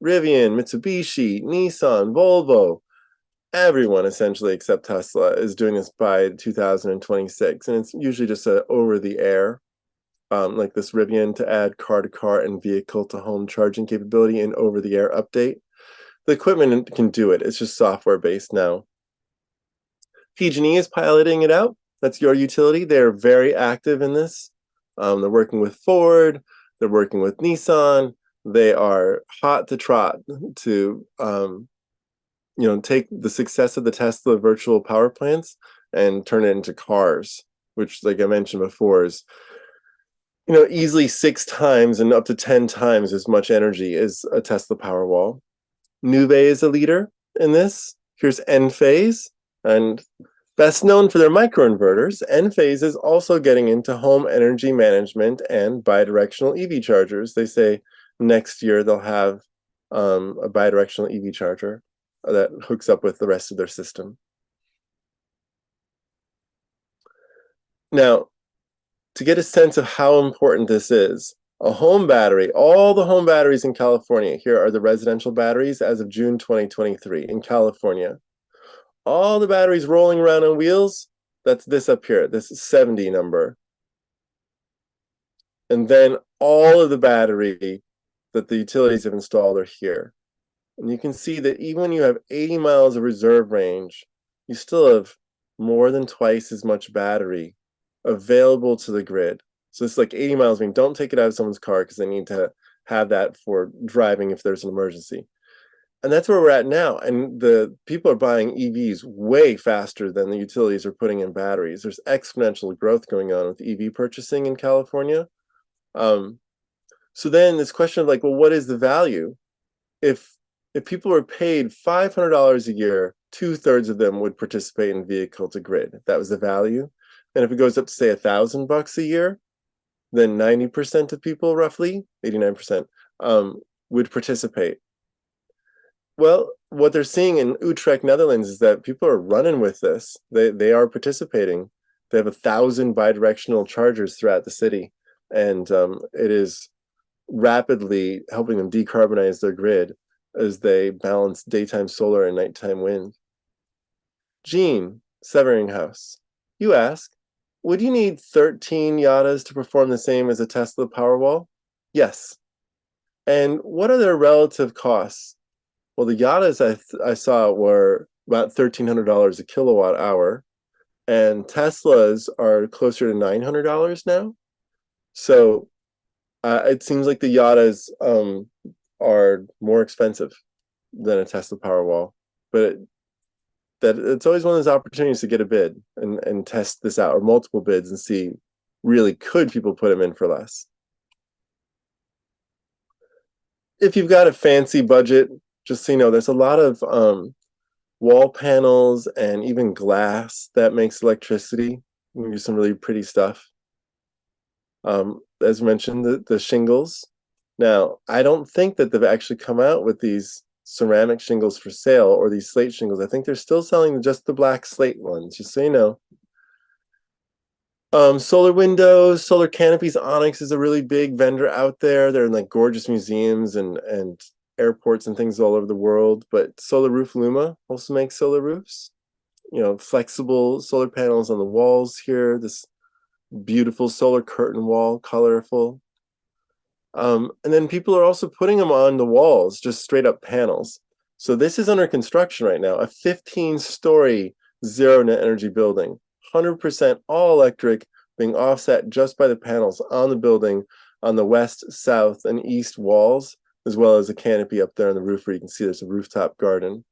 Rivian, Mitsubishi, Nissan, Volvo, everyone essentially except Tesla is doing this by 2026. And it's usually just a over-the-air, like this Rivian to add car-to-car and vehicle-to-home charging capability and over-the-air update. The equipment can do it. It's just software-based now. PG&E is piloting it out. That's your utility. They're very active in this. They're working with Ford. They're working with Nissan. They are hot to trot to take the success of the Tesla virtual power plants and turn it into cars, which, like I mentioned before, is easily 6 times and up to 10 times as much energy as a Tesla Powerwall. Nuvve is a leader in this. Here's Enphase, and best known for their microinverters, Enphase is also getting into home energy management and bidirectional EV chargers. They say next year they'll have a bidirectional EV charger that hooks up with the rest of their system. Now, to get a sense of how important this is, a home battery, all the home batteries in California, here are the residential batteries as of June 2023 in California. All the batteries rolling around on wheels, that's this up here, this 70 number. And then all of the battery that the utilities have installed are here. And you can see that even when you have 80 miles of reserve range, you still have more than twice as much battery available to the grid. So it's like 80 miles, don't take it out of someone's car because they need to have that for driving if there's an emergency. And that's where we're at now. And the people are buying EVs way faster than the utilities are putting in batteries. There's exponential growth going on with EV purchasing in California. So then this question of well, what is the value? If people were paid $500 a year, 2/3 of them would participate in vehicle to grid. That was the value. And if it goes up to say $1,000 a year, then 90% of people, roughly 89%, would participate. Well, what they're seeing in Utrecht, Netherlands, is that people are running with this. They are participating. They have 1,000 bidirectional chargers throughout the city, and it is rapidly helping them decarbonize their grid as they balance daytime solar and nighttime wind. Gene, Severinghouse, you ask, would you need 13 Yatas to perform the same as a Tesla Powerwall? Yes. And what are their relative costs? Well, the Yatas I saw were about $1,300 a kilowatt hour, and Teslas are closer to $900 now. So it seems like the Yatas are more expensive than a Tesla Powerwall, but it's always one of those opportunities to get a bid and test this out, or multiple bids, and see really could people put them in for less. If you've got a fancy budget, just so you know, there's a lot of wall panels and even glass that makes electricity. You can use some really pretty stuff. As mentioned, the shingles. Now, I don't think that they've actually come out with these ceramic shingles for sale, or these slate shingles. I think they're still selling just the black slate ones, just so you know. Solar windows, solar canopies. Onyx is a really big vendor out there. They're in like gorgeous museums and airports and things all over the world. But Solar Roof Luma also makes solar roofs. You know, flexible solar panels on the walls here. This beautiful solar curtain wall, colorful. And then people are also putting them on the walls, just straight up panels. So this is under construction right now, a 15-story zero net energy building, 100% all electric, being offset just by the panels on the building on the west, south, and east walls, as well as a canopy up there on the roof where you can see there's a rooftop garden.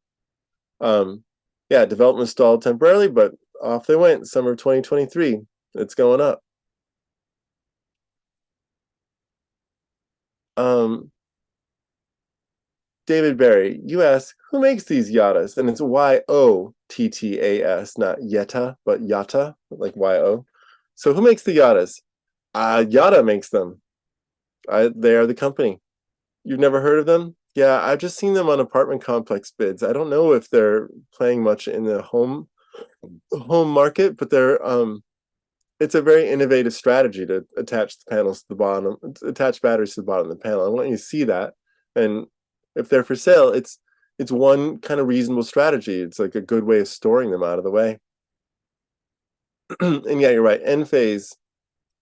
Yeah, development stalled temporarily, but off they went, summer of 2023. It's going up. David Barry, you ask, who makes these Yatas? And it's Y-O-T-T-A-S, not Yeta, but Yata, like Y-O. So who makes the Yatas? Yata makes them. They are the company. You've never heard of them? Yeah, I've just seen them on apartment complex bids. I don't know if they're playing much in the home market, but they're it's a very innovative strategy to attach the panels to the bottom, attach batteries to the bottom of the panel. I want you to see that. And if they're for sale, it's one kind of reasonable strategy. It's like a good way of storing them out of the way. And yeah, you're right. Enphase.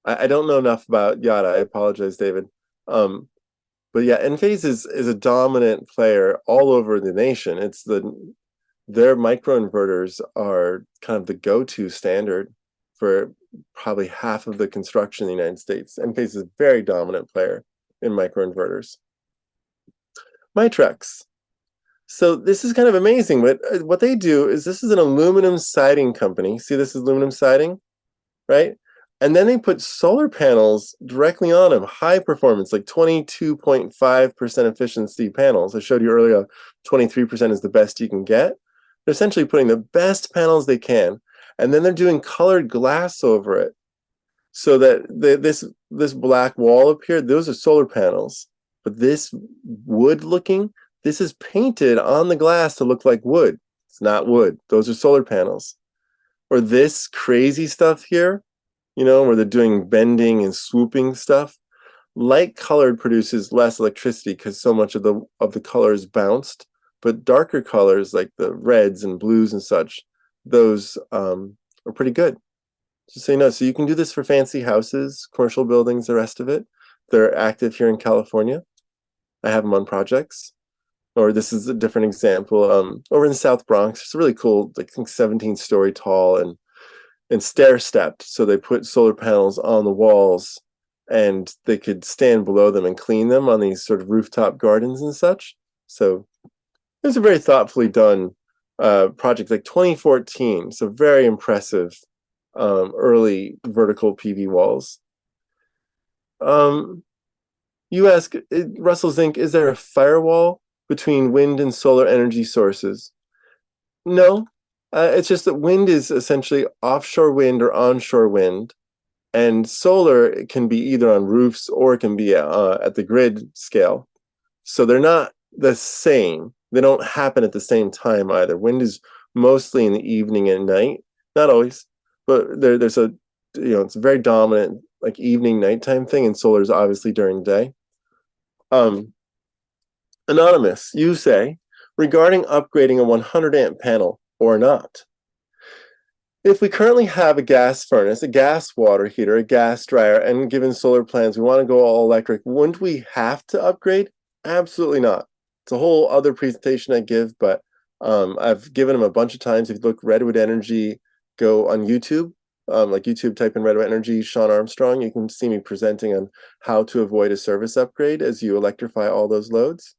I don't know enough about Yada. I apologize, David. But yeah, Enphase is a dominant player all over the nation. Their microinverters are kind of the go-to standard for probably half of the construction in the United States. Enphase is a very dominant player in microinverters. Mitrex. So this is kind of amazing. What they do is, this is an aluminum siding company. See, this is aluminum siding, right? And then they put solar panels directly on them, high performance, like 22.5% efficiency panels. I showed you earlier, 23% is the best you can get. They're essentially putting the best panels they can, and then they're doing colored glass over it, so that this black wall up here, those are solar panels. But this wood looking, this is painted on the glass to look like wood. It's not wood. Those are solar panels. Or this crazy stuff here, you know, where they're doing bending and swooping stuff. Light colored produces less electricity because so much of the color is bounced. But darker colors like the reds and blues and such, those are pretty good. Just so you know, so you can do this for fancy houses, commercial buildings, the rest of it. They're active here in California. I have them on projects. Or this is a different example. Over in the South Bronx, it's really cool, I think 17-story tall and stair-stepped. So they put solar panels on the walls, and they could stand below them and clean them on these sort of rooftop gardens and such. So it was a very thoughtfully done project, like 2014. So very impressive early vertical PV walls. You ask, Russell Zink, is there a firewall between wind and solar energy sources? No, it's just that wind is essentially offshore wind or onshore wind, and solar can be either on roofs or it can be at the grid scale. So they're not the same. They don't happen at the same time either. Wind is mostly in the evening and night, not always, but there's a, it's a very dominant like evening nighttime thing, and solar is obviously during the day. Anonymous, you say, regarding upgrading a 100 amp panel or not. If we currently have a gas furnace, a gas water heater, a gas dryer, and given solar plans, we want to go all electric, wouldn't we have to upgrade? Absolutely not. It's a whole other presentation I give, but I've given them a bunch of times. If you look Redwood Energy, go on YouTube, like YouTube, type in Redwood Energy, Sean Armstrong, you can see me presenting on how to avoid a service upgrade as you electrify all those loads.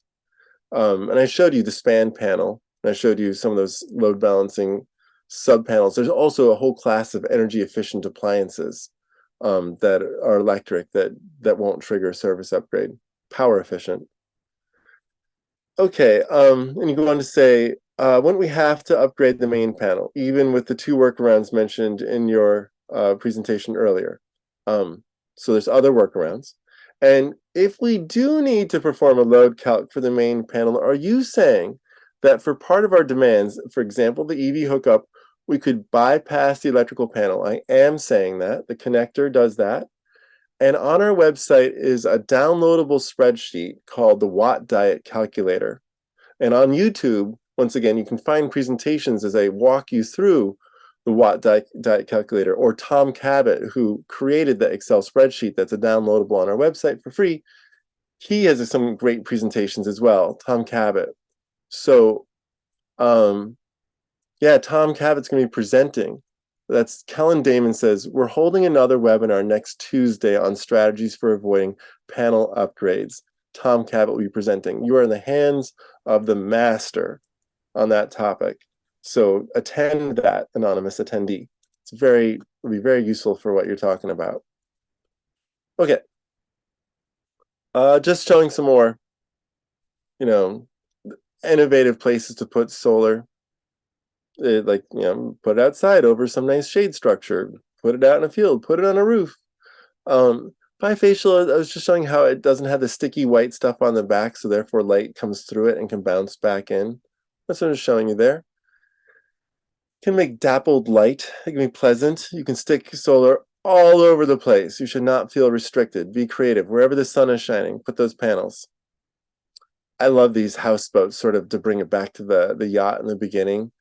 And I showed you the span panel, and I showed you some of those load balancing sub panels. There's also a whole class of energy efficient appliances that are electric that won't trigger a service upgrade, power efficient. Okay, and you go on to say, wouldn't we have to upgrade the main panel, even with the 2 workarounds mentioned in your presentation earlier? So there's other workarounds. And if we do need to perform a load calc for the main panel, are you saying that for part of our demands, for example, the EV hookup, we could bypass the electrical panel? I am saying that. The connector does that. And on our website is a downloadable spreadsheet called the Watt Diet Calculator. And on YouTube, once again, you can find presentations as I walk you through the Watt Diet Calculator, or Tom Cabot, who created the Excel spreadsheet that's a downloadable on our website for free. He has some great presentations as well, Tom Cabot. So, yeah, Tom Cabot's going to be presenting. That's Kellen Damon says, we're holding another webinar next Tuesday on strategies for avoiding panel upgrades. Tom Cabot will be presenting. You are in the hands of the master on that topic. So attend that, anonymous attendee. It'll be very useful for what you're talking about. Okay. Just showing some more, innovative places to put solar. Like, put it outside over some nice shade structure, put it out in a field, put it on a roof. Bifacial, I was just showing how it doesn't have the sticky white stuff on the back, so therefore light comes through it and can bounce back in. That's what I'm showing you there. Can make dappled light. It can be pleasant. You can stick solar all over the place. You should not feel restricted. Be creative. Wherever the sun is shining, put those panels. I love these houseboats, sort of to bring it back to the yacht in the beginning.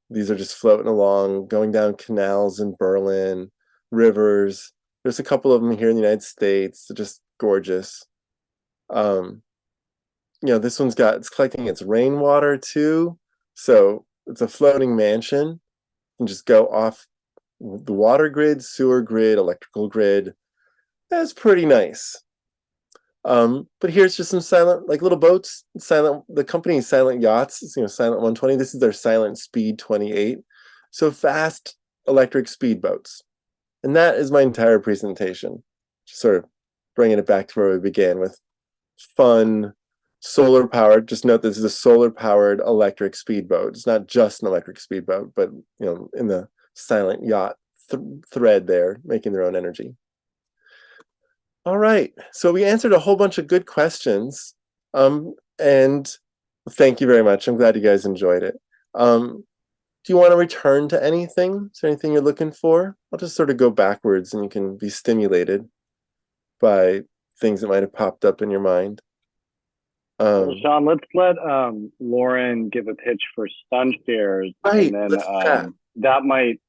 These are just floating along, going down canals in Berlin, rivers. There's a couple of them here in the United States. They're just gorgeous. This one's it's collecting its rainwater too. So it's a floating mansion. You can just go off the water grid, sewer grid, electrical grid. That's pretty nice. But here's just some silent, like little boats. The company is Silent Yachts. Silent 120. This is their Silent Speed 28. So fast electric speedboats. And that is my entire presentation. Just sort of bringing it back to where we began with fun, solar powered. Just note this is a solar powered electric speedboat. It's not just an electric speedboat, but in the Silent Yacht thread there, making their own energy. All right, so we answered a whole bunch of good questions, and thank you very much. I'm glad you guys enjoyed it. Do you want to return to anything? Is there anything you're looking for? I'll just sort of go backwards, and you can be stimulated by things that might have popped up in your mind. Well, Sean, let's let Lauren give a pitch for sun shares, right, and then that might,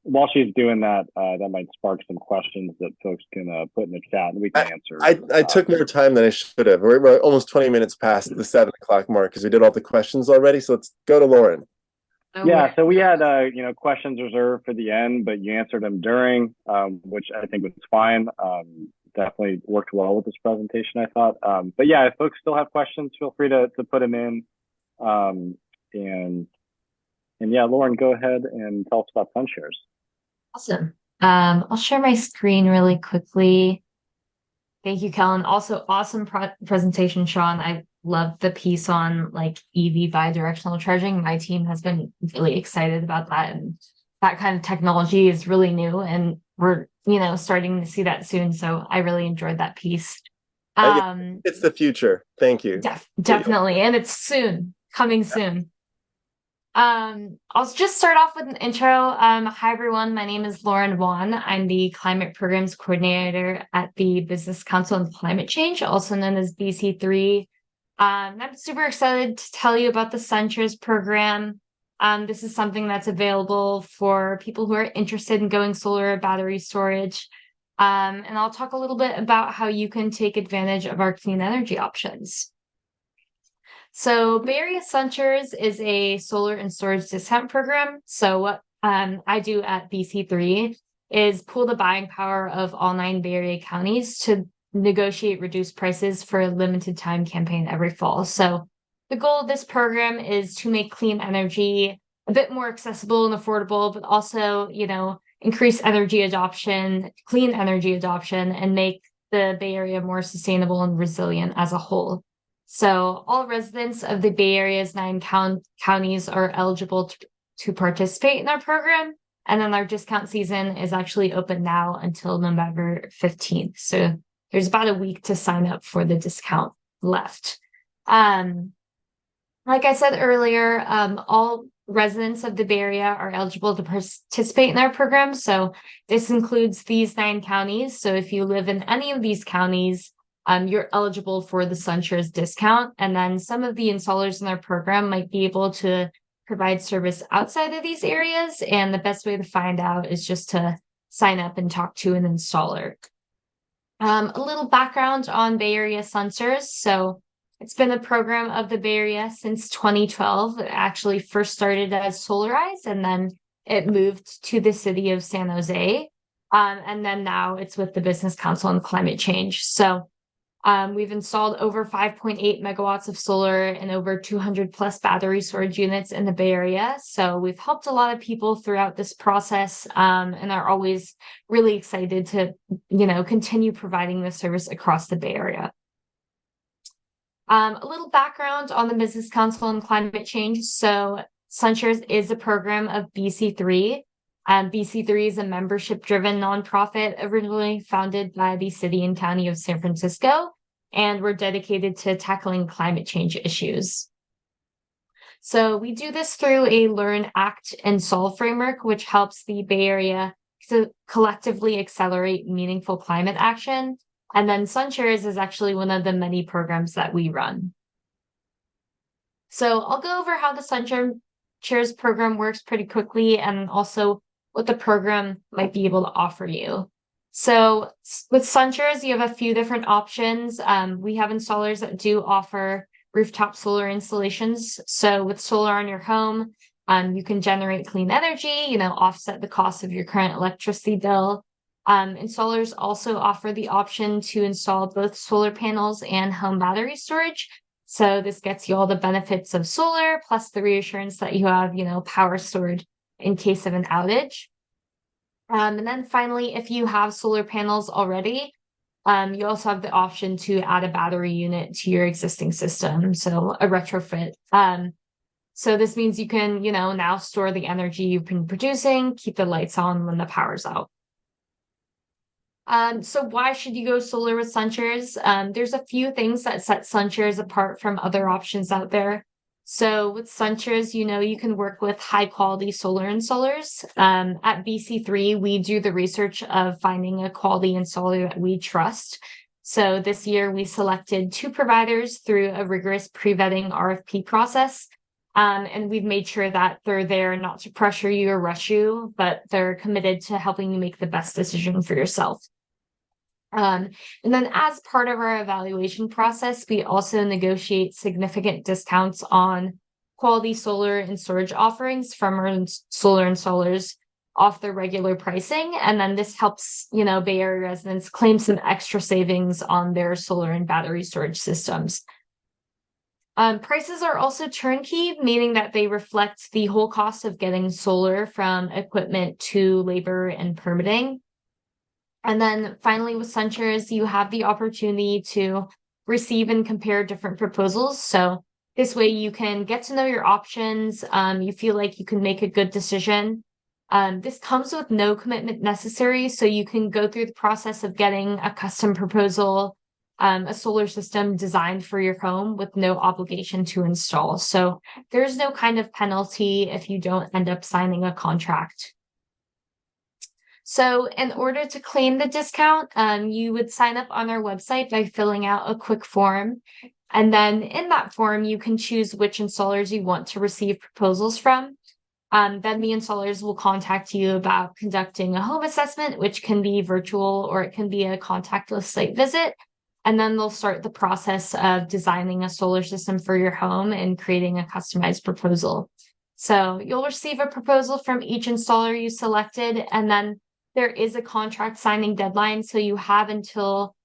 while she's doing that, that might spark some questions that folks can put in the chat and we can answer. I took more time than I should have. We're almost 20 minutes past the 7 o'clock mark because we did all the questions already. So let's go to Lauren. Yeah, so we had questions reserved for the end, but you answered them during, which I think was fine. Definitely worked well with this presentation, I thought. But yeah, if folks still have questions, feel free to put them in. And yeah, Lauren, go ahead and tell us about sun shares. Awesome. I'll share my screen really quickly. Thank you, Kellen. Also, awesome presentation, Sean. I love the piece on EV bi-directional charging. My team has been really excited about that, and that kind of technology is really new, and we're starting to see that soon. So I really enjoyed that piece. It's the future. Thank you. Definitely, and it's coming soon. I'll just start off with an intro. Hi everyone, my name is Lauren Wan. I'm the Climate Programs Coordinator at the Business Council on Climate Change, also known as BC3. I'm super excited to tell you about the SunChair's program. This is something that's available for people who are interested in going solar or battery storage. And I'll talk a little bit about how you can take advantage of our clean energy options. So Bay Area SunChairs is a solar and storage discount program. So what I do at BC3 is pool the buying power of all 9 Bay Area counties to negotiate reduced prices for a limited time campaign every fall. So the goal of this program is to make clean energy a bit more accessible and affordable, but also, increase energy adoption, clean energy adoption, and make the Bay Area more sustainable and resilient as a whole. So all residents of the Bay Area's 9 counties are eligible to participate in our program. And then our discount season is actually open now until November 15th. So there's about a week to sign up for the discount left. Like I said earlier, all residents of the Bay Area are eligible to participate in our program. So this includes these 9 counties. So if you live in any of these counties, you're eligible for the SunChair's discount. And then some of the installers in our program might be able to provide service outside of these areas. And the best way to find out is just to sign up and talk to an installer. A little background on Bay Area SunChairs. So it's been a program of the Bay Area since 2012. It actually first started as Solarize, and then it moved to the city of San Jose. And then now it's with the Business Council on Climate Change. So we've installed over 5.8 megawatts of solar and over 200 plus battery storage units in the Bay Area. So we've helped a lot of people throughout this process, and are always really excited to, continue providing this service across the Bay Area. A little background on the Business Council on Climate Change. So SunChairs is a program of BC3. BC3 is a membership-driven nonprofit originally founded by the city and county of San Francisco, and we're dedicated to tackling climate change issues. So we do this through a Learn, Act, and Solve framework, which helps the Bay Area to collectively accelerate meaningful climate action. And then SunChairs is actually one of the many programs that we run. So I'll go over how the SunChairs program works pretty quickly, and also what the program might be able to offer you. So with SunChairs, you have a few different options. We have installers that do offer rooftop solar installations. So with solar on your home, you can generate clean energy, offset the cost of your current electricity bill. Installers also offer the option to install both solar panels and home battery storage. So this gets you all the benefits of solar, plus the reassurance that you have, power stored in case of an outage. And then finally, if you have solar panels already, you also have the option to add a battery unit to your existing system, so a retrofit. So this means you can, now store the energy you've been producing, keep the lights on when the power's out. So why should you go solar with SunChairs? There's a few things that set SunChairs apart from other options out there. So with SunChairs, you can work with high quality solar installers. At BC3, we do the research of finding a quality installer that we trust. So this year we selected 2 providers through a rigorous pre-vetting RFP process. And we've made sure that they're there not to pressure you or rush you, but they're committed to helping you make the best decision for yourself. And then as part of our evaluation process, we also negotiate significant discounts on quality solar and storage offerings from our solar installers off their regular pricing. And then this helps, Bay Area residents claim some extra savings on their solar and battery storage systems. Prices are also turnkey, meaning that they reflect the whole cost of getting solar, from equipment to labor and permitting. And then finally, with SunChairs, you have the opportunity to receive and compare different proposals. So this way you can get to know your options. You feel like you can make a good decision. This comes with no commitment necessary. So you can go through the process of getting a custom proposal, a solar system designed for your home with no obligation to install. So there's no kind of penalty if you don't end up signing a contract. So in order to claim the discount, you would sign up on our website by filling out a quick form. And then in that form, you can choose which installers you want to receive proposals from. Then the installers will contact you about conducting a home assessment, which can be virtual or it can be a contactless site visit. And then they'll start the process of designing a solar system for your home and creating a customized proposal. So you'll receive a proposal from each installer you selected, and then there is a contract signing deadline. So you have until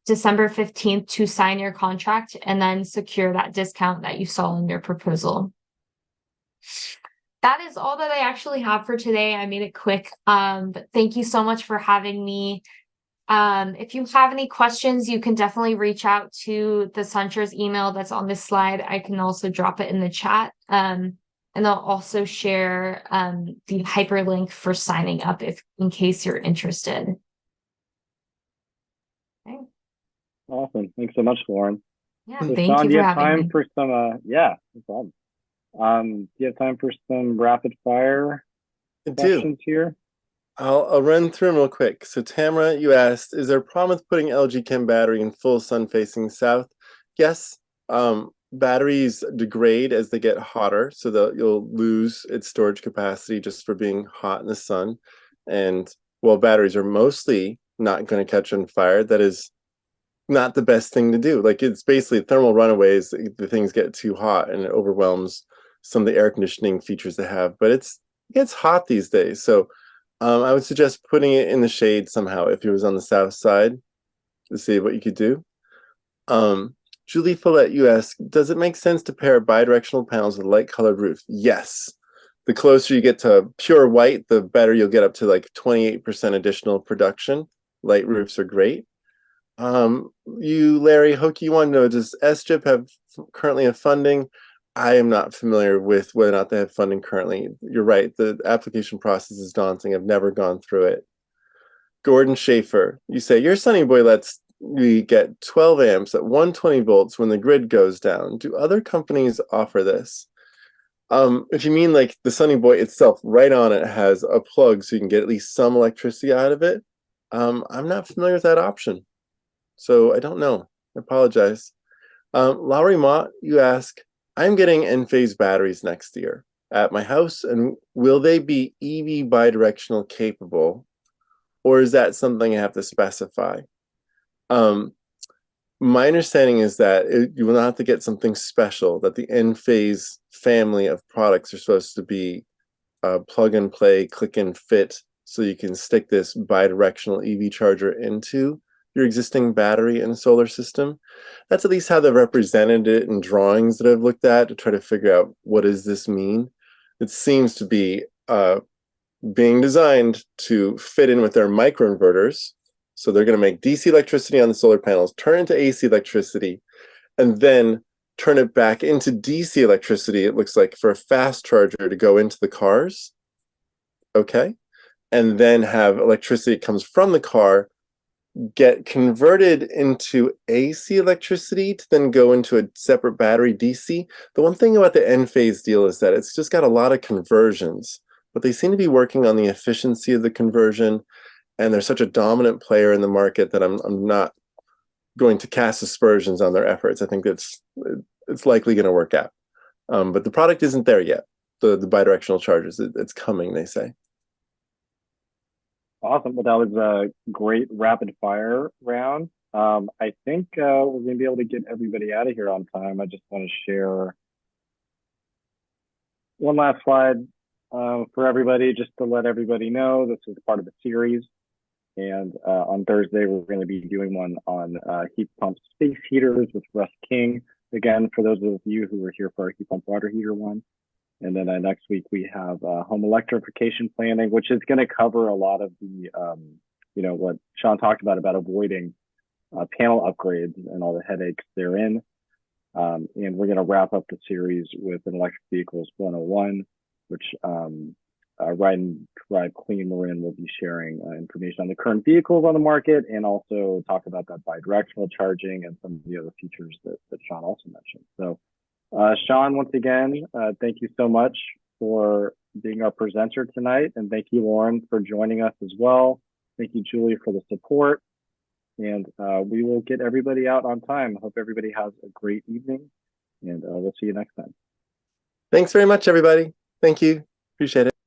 December 15th to sign your contract and then secure that discount that you saw in your proposal. That is all that I actually have for today. I made it quick, but thank you so much for having me. If you have any questions, you can definitely reach out to the SunShares email that's on this slide. I can also drop it in the chat. And I'll also share the hyperlink for signing up in case you're interested. Okay. Awesome. Thanks so much, Lauren. Yeah, So, thank Sean, you do you for have having time me. for some, yeah, no problem. Do you have time for some rapid fire I do. questions here? I'll run through them real quick. So Tamara, you asked, is there a problem with putting LG Chem battery in full sun facing south? Yes. Batteries degrade as they get hotter, so that you'll lose its storage capacity just for being hot in the sun. And while batteries are mostly not going to catch on fire, that is not the best thing to do. Like, it's basically thermal runaways. The things get too hot and it overwhelms some of the air conditioning features they have. But it gets hot these days, so I would suggest putting it in the shade somehow if it was on the south side to see what you could do. Julie Follett, you ask, does it make sense to pair bidirectional panels with a light-colored roof? Yes. The closer you get to pure white, the better you'll get, up to like 28% additional production. Light roofs are great. You, Larry Hoke, you want to know, does SGIP currently have funding? I am not familiar with whether or not they have funding currently. You're right, the application process is daunting. I've never gone through it. Gordon Schaefer, you say, your Sunny Boy lets we get 12 amps at 120 volts when the grid goes down. Do other companies offer this? If you mean like the Sunny Boy itself, right on it has a plug so you can get at least some electricity out of it. I'm not familiar with that option, so I don't know. I apologize. Lowry Mott, you ask, I'm getting Enphase batteries next year at my house, and will they be EV bidirectional capable, or is that something I have to specify? My understanding is that you will not have to get something special, that the Enphase family of products are supposed to be plug and play, click and fit, so you can stick this bidirectional EV charger into your existing battery and solar system. That's at least how they've represented it in drawings that I've looked at to try to figure out what does this mean. It seems to be being designed to fit in with their microinverters. So they're going to make DC electricity on the solar panels, turn into AC electricity, and then turn it back into DC electricity, it looks like, for a fast charger to go into the cars. Okay. And then have electricity that comes from the car get converted into AC electricity to then go into a separate battery DC. The one thing about the Enphase deal is that it's just got a lot of conversions, but they seem to be working on the efficiency of the conversion, and they're such a dominant player in the market that I'm not going to cast aspersions on their efforts. I think it's likely going to work out. But the product isn't there yet. The bidirectional chargers, it's coming, they say. Awesome. Well, that was a great rapid fire round. I think we're going to be able to get everybody out of here on time. I just want to share one last slide for everybody, just to let everybody know this is part of the series. And on Thursday, we're going to be doing one on heat pump space heaters with Russ King. Again, for those of you who were here for our heat pump water heater one. And then next week we have home electrification planning, which is going to cover a lot of the, what Sean talked about avoiding panel upgrades and all the headaches therein. And we're going to wrap up the series with an electric vehicles 101, which Ride Clean Marin will be sharing information on the current vehicles on the market and also talk about that bi-directional charging and some of the other features that Sean also mentioned. So Sean, once again, thank you so much for being our presenter tonight. And thank you, Lauren, for joining us as well. Thank you, Julie, for the support. And we will get everybody out on time. Hope everybody has a great evening. And we'll see you next time. Thanks very much, everybody. Thank you. Appreciate it.